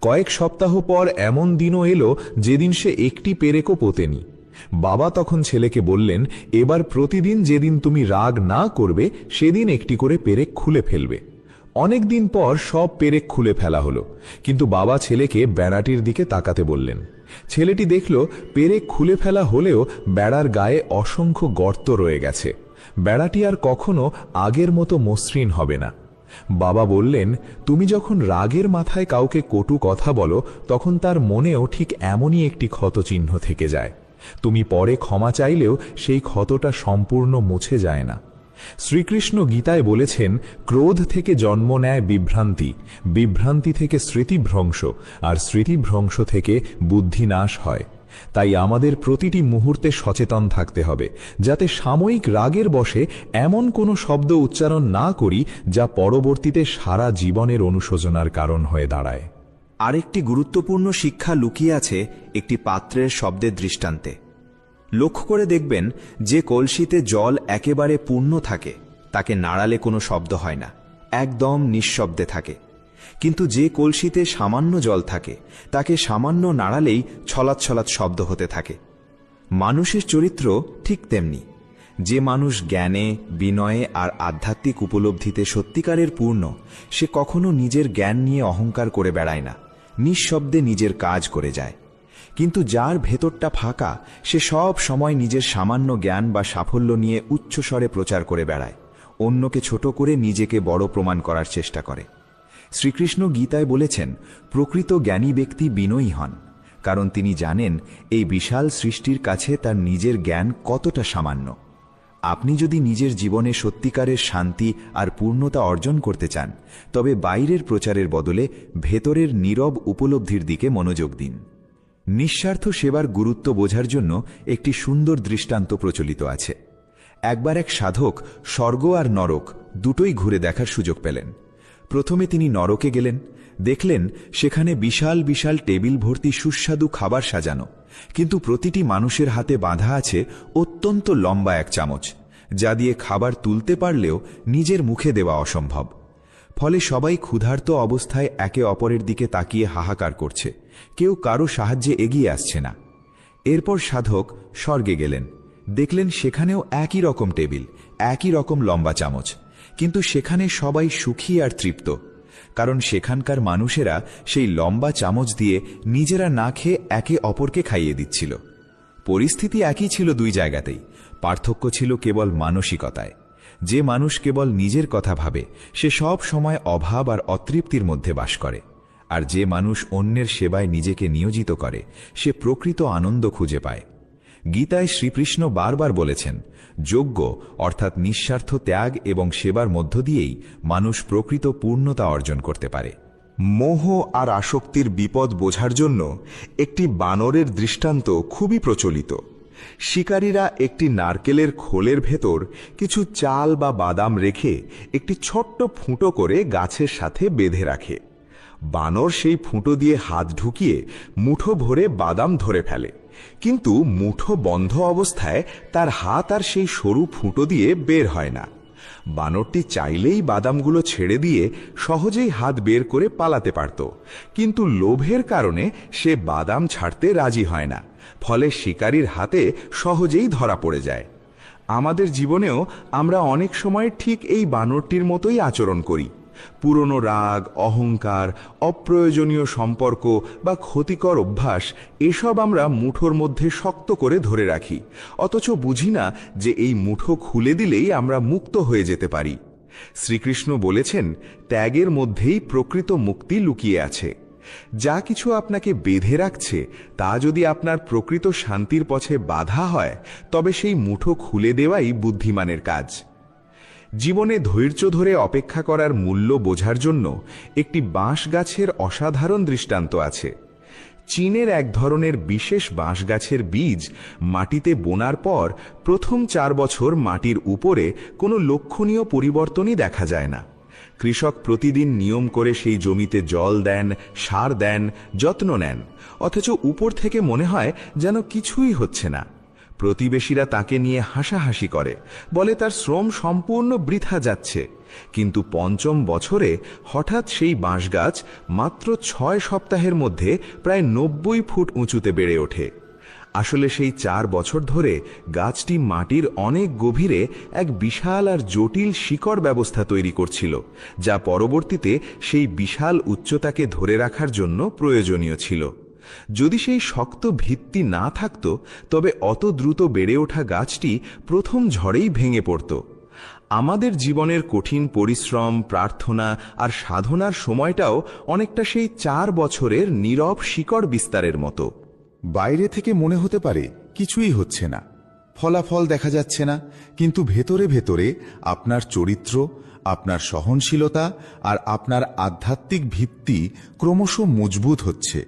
কয়েক সপ্তাহ পর এমন দিনও এলো যেদিন সে একটি পেরেকও পোঁতেনি। বাবা তখন ছেলেকে বললেন, এবার প্রতিদিন যেদিন তুমি রাগ না করবে সেদিন একটি করে পেরেক খুলে ফেলবে। অনেক দিন পর সব পেরেক খুলে ফেলা হলো, কিন্তু বাবা ছেলেকে বেড়াটির দিকে তাকাতে বললেন। ছেলেটি দেখল পেরেক খুলে ফেলা হলেও বেড়ার গায়ে অসংখ্য গর্ত রয়ে গেছে। বেড়াটি আর কখনো আগের মতো মসৃণ হবে না। বাবা বললেন, তুমি যখন রাগের মাথায় কাউকে কটু কথা বলো, তখন তার মনেও ঠিক এমনই একটি ক্ষতচিহ্ন থেকে যায়। তুমি পরে ক্ষমা চাইলেও সেই ক্ষতটা সম্পূর্ণ মুছে যায় না। শ্রীকৃষ্ণ গীতায় বলেছেন, ক্রোধ থেকে জন্ম নেয় বিভ্রান্তি, বিভ্রান্তি থেকে স্মৃতিভ্রংশ, আর স্মৃতিভ্রংশ থেকে বুদ্ধিনাশ হয়। তাই আমাদের প্রতিটি মুহূর্তে সচেতন থাকতে হবে, যাতে সাময়িক রাগের বশে এমন কোনো শব্দ উচ্চারণ না করি যা পরবর্তীতে সারা জীবনের অনুশোচনার কারণ হয়ে দাঁড়ায়। আরেকটি গুরুত্বপূর্ণ শিক্ষা লুকিয়ে আছে একটি পাত্রের শব্দের দৃষ্টান্তে। লক্ষ্য করে দেখবেন, যে কলসিতে জল একেবারে পূর্ণ থাকে তাকে নাড়ালে কোনো শব্দ হয় না, একদম নিঃশব্দে থাকে। কিন্তু যে কলসিতে সামান্য জল থাকে তাকে সামান্য নাড়ালেই ছলাৎ ছলাৎ শব্দ হতে থাকে। মানুষের চরিত্র ঠিক তেমনি। যে মানুষ জ্ঞানে, বিনয়ে আর আধ্যাত্মিক উপলব্ধিতে সত্যিকারের পূর্ণ, সে কখনো নিজের জ্ঞান নিয়ে অহংকার করে বেড়ায় না, নিঃশব্দে নিজের কাজ করে যায়। কিন্তু যার ভেতরটা ফাঁকা, সে সব সময় নিজের সামান্য জ্ঞান বা সাফল্য নিয়ে উচ্চস্বরে প্রচার করে বেড়ায়, অন্যকে ছোট করে নিজেকে বড় প্রমাণ করার চেষ্টা করে। শ্রীকৃষ্ণ গীতায় বলেছেন, প্রকৃত জ্ঞানী ব্যক্তি বিনয়ী হন, কারণ তিনি জানেন এই বিশাল সৃষ্টির কাছে তার নিজের জ্ঞান কতটা সামান্য। আপনি যদি নিজের জীবনে সত্যিকারের শান্তি আর পূর্ণতা অর্জন করতে চান, তবে বাইরের প্রচারের বদলে ভেতরের নীরব উপলব্ধির দিকে মনোযোগ দিন। নিঃস্বার্থ সেবার গুরুত্ব বোঝার জন্য একটি সুন্দর দৃষ্টান্ত প্রচলিত আছে। একবার এক সাধক স্বর্গ আর নরক দুটোই ঘুরে দেখার সুযোগ পেলেন। প্রথমে তিনি নরকে গেলেন, দেখলেন সেখানে বিশাল বিশাল টেবিল ভর্তি সুস্বাদু খাবার সাজানো, কিন্তু প্রতিটি মানুষের হাতে বাঁধা আছে অত্যন্ত লম্বা এক চামচ, যা দিয়ে খাবার তুলতে পারলেও নিজের মুখে দেওয়া অসম্ভব। ফলে সবাই ক্ষুধার্ত অবস্থায় একে অপরের দিকে তাকিয়ে হাহাকার করছে, কেউ কারো সাহায্যে এগিয়ে আসছে না। এরপর সাধক স্বর্গে গেলেন, দেখলেন সেখানেও একই রকম টেবিল, একই রকম লম্বা চামচ, কিন্তু সেখানে সবাই সুখী আর তৃপ্ত, কারণ সেখানকার মানুষেরা সেই লম্বা চামচ দিয়ে নিজেরা না খেয়ে একে অপরকে খাইয়ে দিচ্ছিল। পরিস্থিতি একই ছিল দুই জায়গাতেই, পার্থক্য ছিল কেবল মানসিকতায়। যে মানুষ কেবল নিজের কথা ভাবে, সে সব সময় অভাব আর অতৃপ্তির মধ্যে বাস করে, আর যে মানুষ অন্যের সেবায় নিজেকে নিয়োজিত করে, সে প্রকৃত আনন্দ খুঁজে পায়। গীতায় শ্রীকৃষ্ণ বারবার বলেছেন, যজ্ঞ অর্থাৎ নিঃস্বার্থ ত্যাগ এবং সেবার মধ্য দিয়েই মানুষ প্রকৃত পূর্ণতা অর্জন করতে পারে। মোহ আর আসক্তির বিপদ বোঝার জন্য একটি বানরের দৃষ্টান্ত খুবই প্রচলিত। শিকারীরা একটি নারকেলের খোলের ভেতর কিছু চাল বা বাদাম রেখে একটি ছোট্ট ফুটো করে গাছের সাথে বেঁধে রাখে। বানর সেই ফুটো দিয়ে হাত ঢুকিয়ে মুঠো ভরে বাদাম ধরে ফেলে, কিন্তু মুঠো বন্ধ অবস্থায় তার হাত আর সেই সরু ফুটো দিয়ে বের হয় না। বানরটি চাইলেই বাদামগুলো ছেড়ে দিয়ে সহজেই হাত বের করে পালাতে পারত, কিন্তু লোভের কারণে সে বাদাম ছাড়তে রাজি হয় না, ফলে শিকারীর হাতে সহজেই ধরা পড়ে যায়। আমাদের জীবনেও আমরা অনেক সময় ঠিক এই বানরটির মতোই আচরণ করি। পুরনো রাগ, অহংকার, অপ্রয়োজনীয় সম্পর্ক বা ক্ষতিকর অভ্যাস, এসব আমরা মুঠোর মধ্যে শক্ত করে ধরে রাখি, অথচ বুঝি না যে এই মুঠো খুলে দিলেই আমরা মুক্ত হয়ে যেতে পারি। শ্রীকৃষ্ণ বলেছেন, ত্যাগের মধ্যেই প্রকৃত মুক্তি লুকিয়ে আছে। যা কিছু আপনাকে বেঁধে রাখছে, তা যদি আপনার প্রকৃত শান্তির পথে বাধা হয়, তবে সেই মুঠো খুলে দেওয়াই বুদ্ধিমানের কাজ। জীবনে ধৈর্য ধরে অপেক্ষা করার মূল্য বোঝার জন্য একটি বাঁশ গাছের অসাধারণ দৃষ্টান্ত আছে। চীনের এক ধরনের বিশেষ বাঁশ গাছের বীজ মাটিতে বোনার পর প্রথম 4 বছর মাটির উপরে কোনো লক্ষণীয় পরিবর্তনই দেখা যায় না। কৃষক প্রতিদিন নিয়ম করে সেই জমিতে জল দেন, সার দেন, যত্ন নেন, অথচ উপর থেকে মনে হয় যেন কিছুই হচ্ছে না। প্রতিবেশীরা তাকে নিয়ে হাসাহাসি করে, বলে তার শ্রম সম্পূর্ণ বৃথা যাচ্ছে। কিন্তু 5ম বছরে হঠাৎ সেই বাঁশগাছ মাত্র 6 সপ্তাহের মধ্যে প্রায় 90 ফুট উঁচুতে বেড়ে ওঠে। আসলে সেই 4 বছর ধরে গাছটি মাটির অনেক গভীরে এক বিশাল আর জটিল শিকড় ব্যবস্থা তৈরি করছিল, যা পরবর্তীতে সেই বিশাল উচ্চতাকে ধরে রাখার জন্য প্রয়োজনীয় ছিল। যদি সেই শক্ত ভিত্তি না থাকত, তবে অত দ্রুত বেড়ে ওঠা গাছটি প্রথম ঝড়েই ভেঙে পড়ত। আমাদের জীবনের কঠিন পরিশ্রম, প্রার্থনা আর সাধনার সময়টাও অনেকটা সেই 4 বছরের নীরব শিকড় বিস্তারের মতো। বাইরে থেকে মনে হতে পারে কিছুই হচ্ছে না, ফলাফল দেখা যাচ্ছে না, কিন্তু ভেতরে ভেতরে আপনার চরিত্র, আপনার সহনশীলতা আর আপনার আধ্যাত্মিক ভিত্তি ক্রমশ মজবুত হচ্ছে।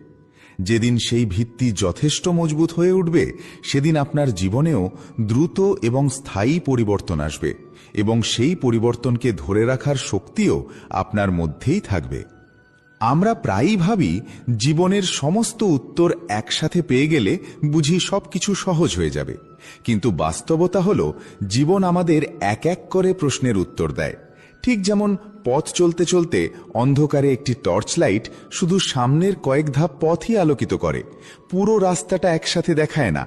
যেদিন সেই ভিত্তি যথেষ্ট মজবুত হয়ে উঠবে, সেদিন আপনার জীবনেও দ্রুত এবং স্থায়ী পরিবর্তন আসবে, এবং সেই পরিবর্তনকে ধরে রাখার শক্তিও আপনার মধ্যেই থাকবে। আমরা প্রায়ই ভাবি জীবনের সমস্ত উত্তর একসাথে পেয়ে গেলে বুঝি সবকিছু সহজ হয়ে যাবে, কিন্তু বাস্তবতা হল জীবন আমাদের এক এক করে প্রশ্নের উত্তর দেয়। ঠিক যেমন পথ চলতে চলতে অন্ধকারে একটি টর্চ লাইট শুধু সামনের কয়েক ধাপ পথই আলোকিত করে, পুরো রাস্তাটা একসাথে দেখায় না।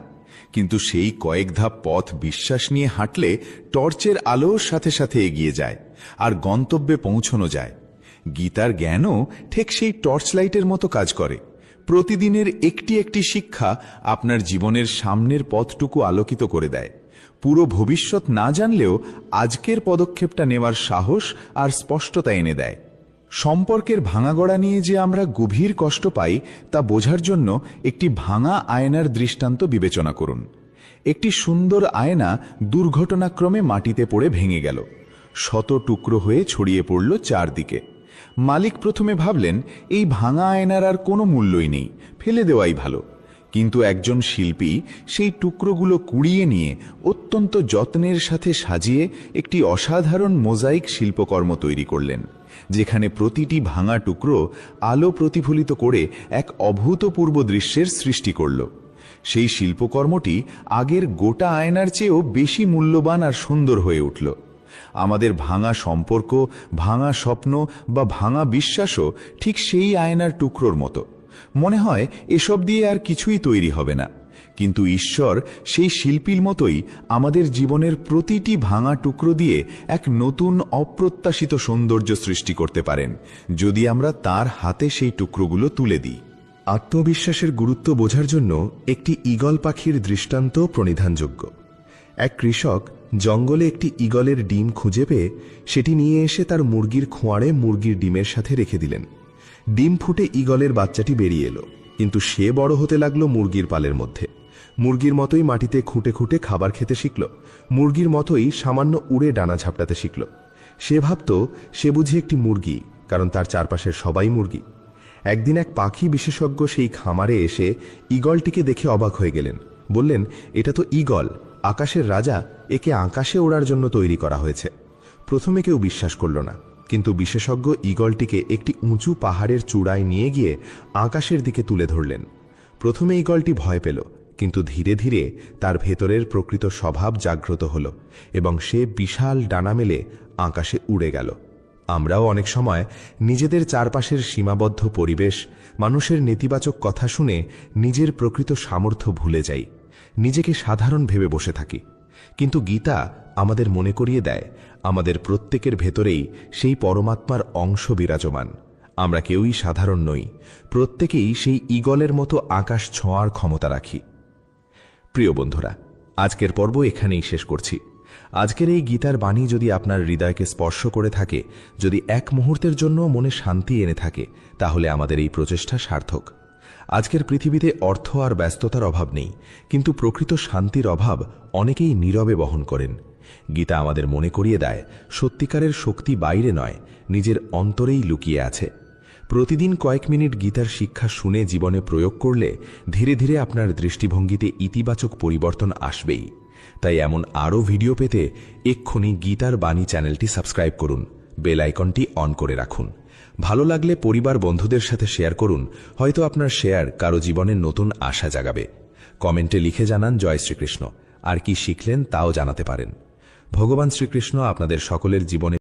কিন্তু সেই কয়েক ধাপ পথ বিশ্বাস নিয়ে হাঁটলে টর্চের আলোর সাথে সাথে এগিয়ে যায় আর গন্তব্যে পৌঁছানো যায়। গীতার জ্ঞানও ঠিক সেই টর্চ লাইটের মতো কাজ করে। প্রতিদিনের একটি একটি শিক্ষা আপনার জীবনের সামনের পথটুকু আলোকিত করে দেয়। পুরো ভবিষ্যৎ না জানলেও আজকের পদক্ষেপটা নেওয়ার সাহস আর স্পষ্টতা এনে দেয়। সম্পর্কের ভাঙাগড়া নিয়ে যে আমরা গভীর কষ্ট পাই তা বোঝার জন্য একটি ভাঙা আয়নার দৃষ্টান্ত বিবেচনা করুন। একটি সুন্দর আয়না দুর্ঘটনাক্রমে মাটিতে পড়ে ভেঙে গেল, শত টুকরো হয়ে ছড়িয়ে পড়ল চারদিকে। মালিক প্রথমে ভাবলেন এই ভাঙা আয়নার আর কোনো মূল্যই নেই, ফেলে দেওয়াই ভালো। কিন্তু একজন শিল্পী সেই টুকরোগুলো কুড়িয়ে নিয়ে অত্যন্ত যত্নের সাথে সাজিয়ে একটি অসাধারণ মোজাইক শিল্পকর্ম তৈরি করলেন, যেখানে প্রতিটি ভাঙা টুকরো আলো প্রতিফলিত করে এক অভূতপূর্ব দৃশ্যের সৃষ্টি করল। সেই শিল্পকর্মটি আগের গোটা আয়নার চেয়েও বেশি মূল্যবান আর সুন্দর হয়ে উঠল। আমাদের ভাঙা সম্পর্ক, ভাঙা স্বপ্ন বা ভাঙা বিশ্বাসও ঠিক সেই আয়নার টুকরোর মতো। মনে হয় এসব দিয়ে আর কিছুই তৈরি হবে না, কিন্তু ঈশ্বর সেই শিল্পীর মতোই আমাদের জীবনের প্রতিটি ভাঙা টুকরো দিয়ে এক নতুন অপ্রত্যাশিত সৌন্দর্য সৃষ্টি করতে পারেন, যদি আমরা তার হাতে সেই টুকরোগুলো তুলে দিই। আত্মবিশ্বাসের গুরুত্ব বোঝার জন্য একটি ঈগল পাখির দৃষ্টান্ত প্রণিধানযোগ্য। এক কৃষক জঙ্গলে একটি ঈগলের ডিম খুঁজে পেয়ে সেটি নিয়ে এসে তার মুরগির খোঁয়াড়ে মুরগির ডিমের সাথে রেখে দিলেন। ডিম ফুটে ঈগলের বাচ্চাটি বেরিয়ে এলো, কিন্তু সে বড় হতে লাগলো মুরগির পালের মধ্যে। মুরগির মতোই মাটিতে খুঁটে খুঁটে খাবার খেতে শিখল, মুরগির মতোই সামান্য উড়ে ডানা ঝাপটাতে শিখল। সে ভাবত সে বুঝি একটি মুরগি, কারণ তার চারপাশের সবাই মুরগি। একদিন এক পাখি বিশেষজ্ঞ সেই খামারে এসে ঈগলটিকে দেখে অবাক হয়ে গেলেন। বললেন, এটা তো ঈগল, আকাশের রাজা, একে আকাশে ওড়ার জন্য তৈরি করা হয়েছে। প্রথমে কেউ বিশ্বাস করল না, কিন্তু বিশেষজ্ঞ ঈগলটিকে একটি উঁচু পাহাড়ের চূড়ায় নিয়ে গিয়ে আকাশের দিকে তুলে ধরলেন। প্রথমে ঈগলটি ভয় পেল, কিন্তু ধীরে ধীরে তার ভেতরের প্রকৃত স্বভাব জাগ্রত হল এবং সে বিশাল ডানা মেলে আকাশে উড়ে গেল। আমরাও অনেক সময় নিজেদের চারপাশের সীমাবদ্ধ পরিবেশ, মানুষের নেতিবাচক কথা শুনে নিজের প্রকৃত সামর্থ্য ভুলে যাই, নিজেকে সাধারণ ভেবে বসে থাকি। কিন্তু গীতা আমাদের মনে করিয়ে দেয়, আমাদের প্রত্যেকের ভেতরেই সেই পরমাত্মার অংশ বিরাজমান। আমরা কেউই সাধারণ নই, প্রত্যেকেই সেই ঈগলের মতো আকাশ ছোঁয়ার ক্ষমতা রাখি। প্রিয় বন্ধুরা, আজকের পর্ব এখানেই শেষ করছি। আজকের এই গীতার বাণী যদি আপনার হৃদয়কে স্পর্শ করে থাকে, যদি এক মুহূর্তের জন্য মনে শান্তি এনে থাকে, তাহলে আমাদের এই প্রচেষ্টা সার্থক। আজকের পৃথিবীতে অর্থ আর ব্যস্ততার অভাব নেই, কিন্তু প্রকৃত শান্তির অভাব অনেকেই নীরবে বহন করেন। গীতা আমাদের মনে করিয়ে দেয়, সত্যিকারের শক্তি বাইরে নয়, নিজের অন্তরেই লুকিয়ে আছে। প্রতিদিন কয়েক মিনিট গীতার শিক্ষা শুনে জীবনে প্রয়োগ করলে ধীরে ধীরে আপনার দৃষ্টিভঙ্গিতে ইতিবাচক পরিবর্তন আসবেই। তাই এমন আরও ভিডিও পেতে এক্ষুনি গীতার বাণী চ্যানেলটি সাবস্ক্রাইব করুন, বেল আইকনটি অন করে রাখুন। ভালো লাগলে পরিবার বন্ধুদের সাথে শেয়ার করুন, হয়তো আপনার শেয়ার কারো জীবনে নতুন আশা জাগাবে। কমেন্টে লিখে জানান জয় শ্রীকৃষ্ণ, আর কি শিখলেন তাও জানাতে পারেন। ভগবান শ্রীকৃষ্ণ আপনাদের সকলের জীবনে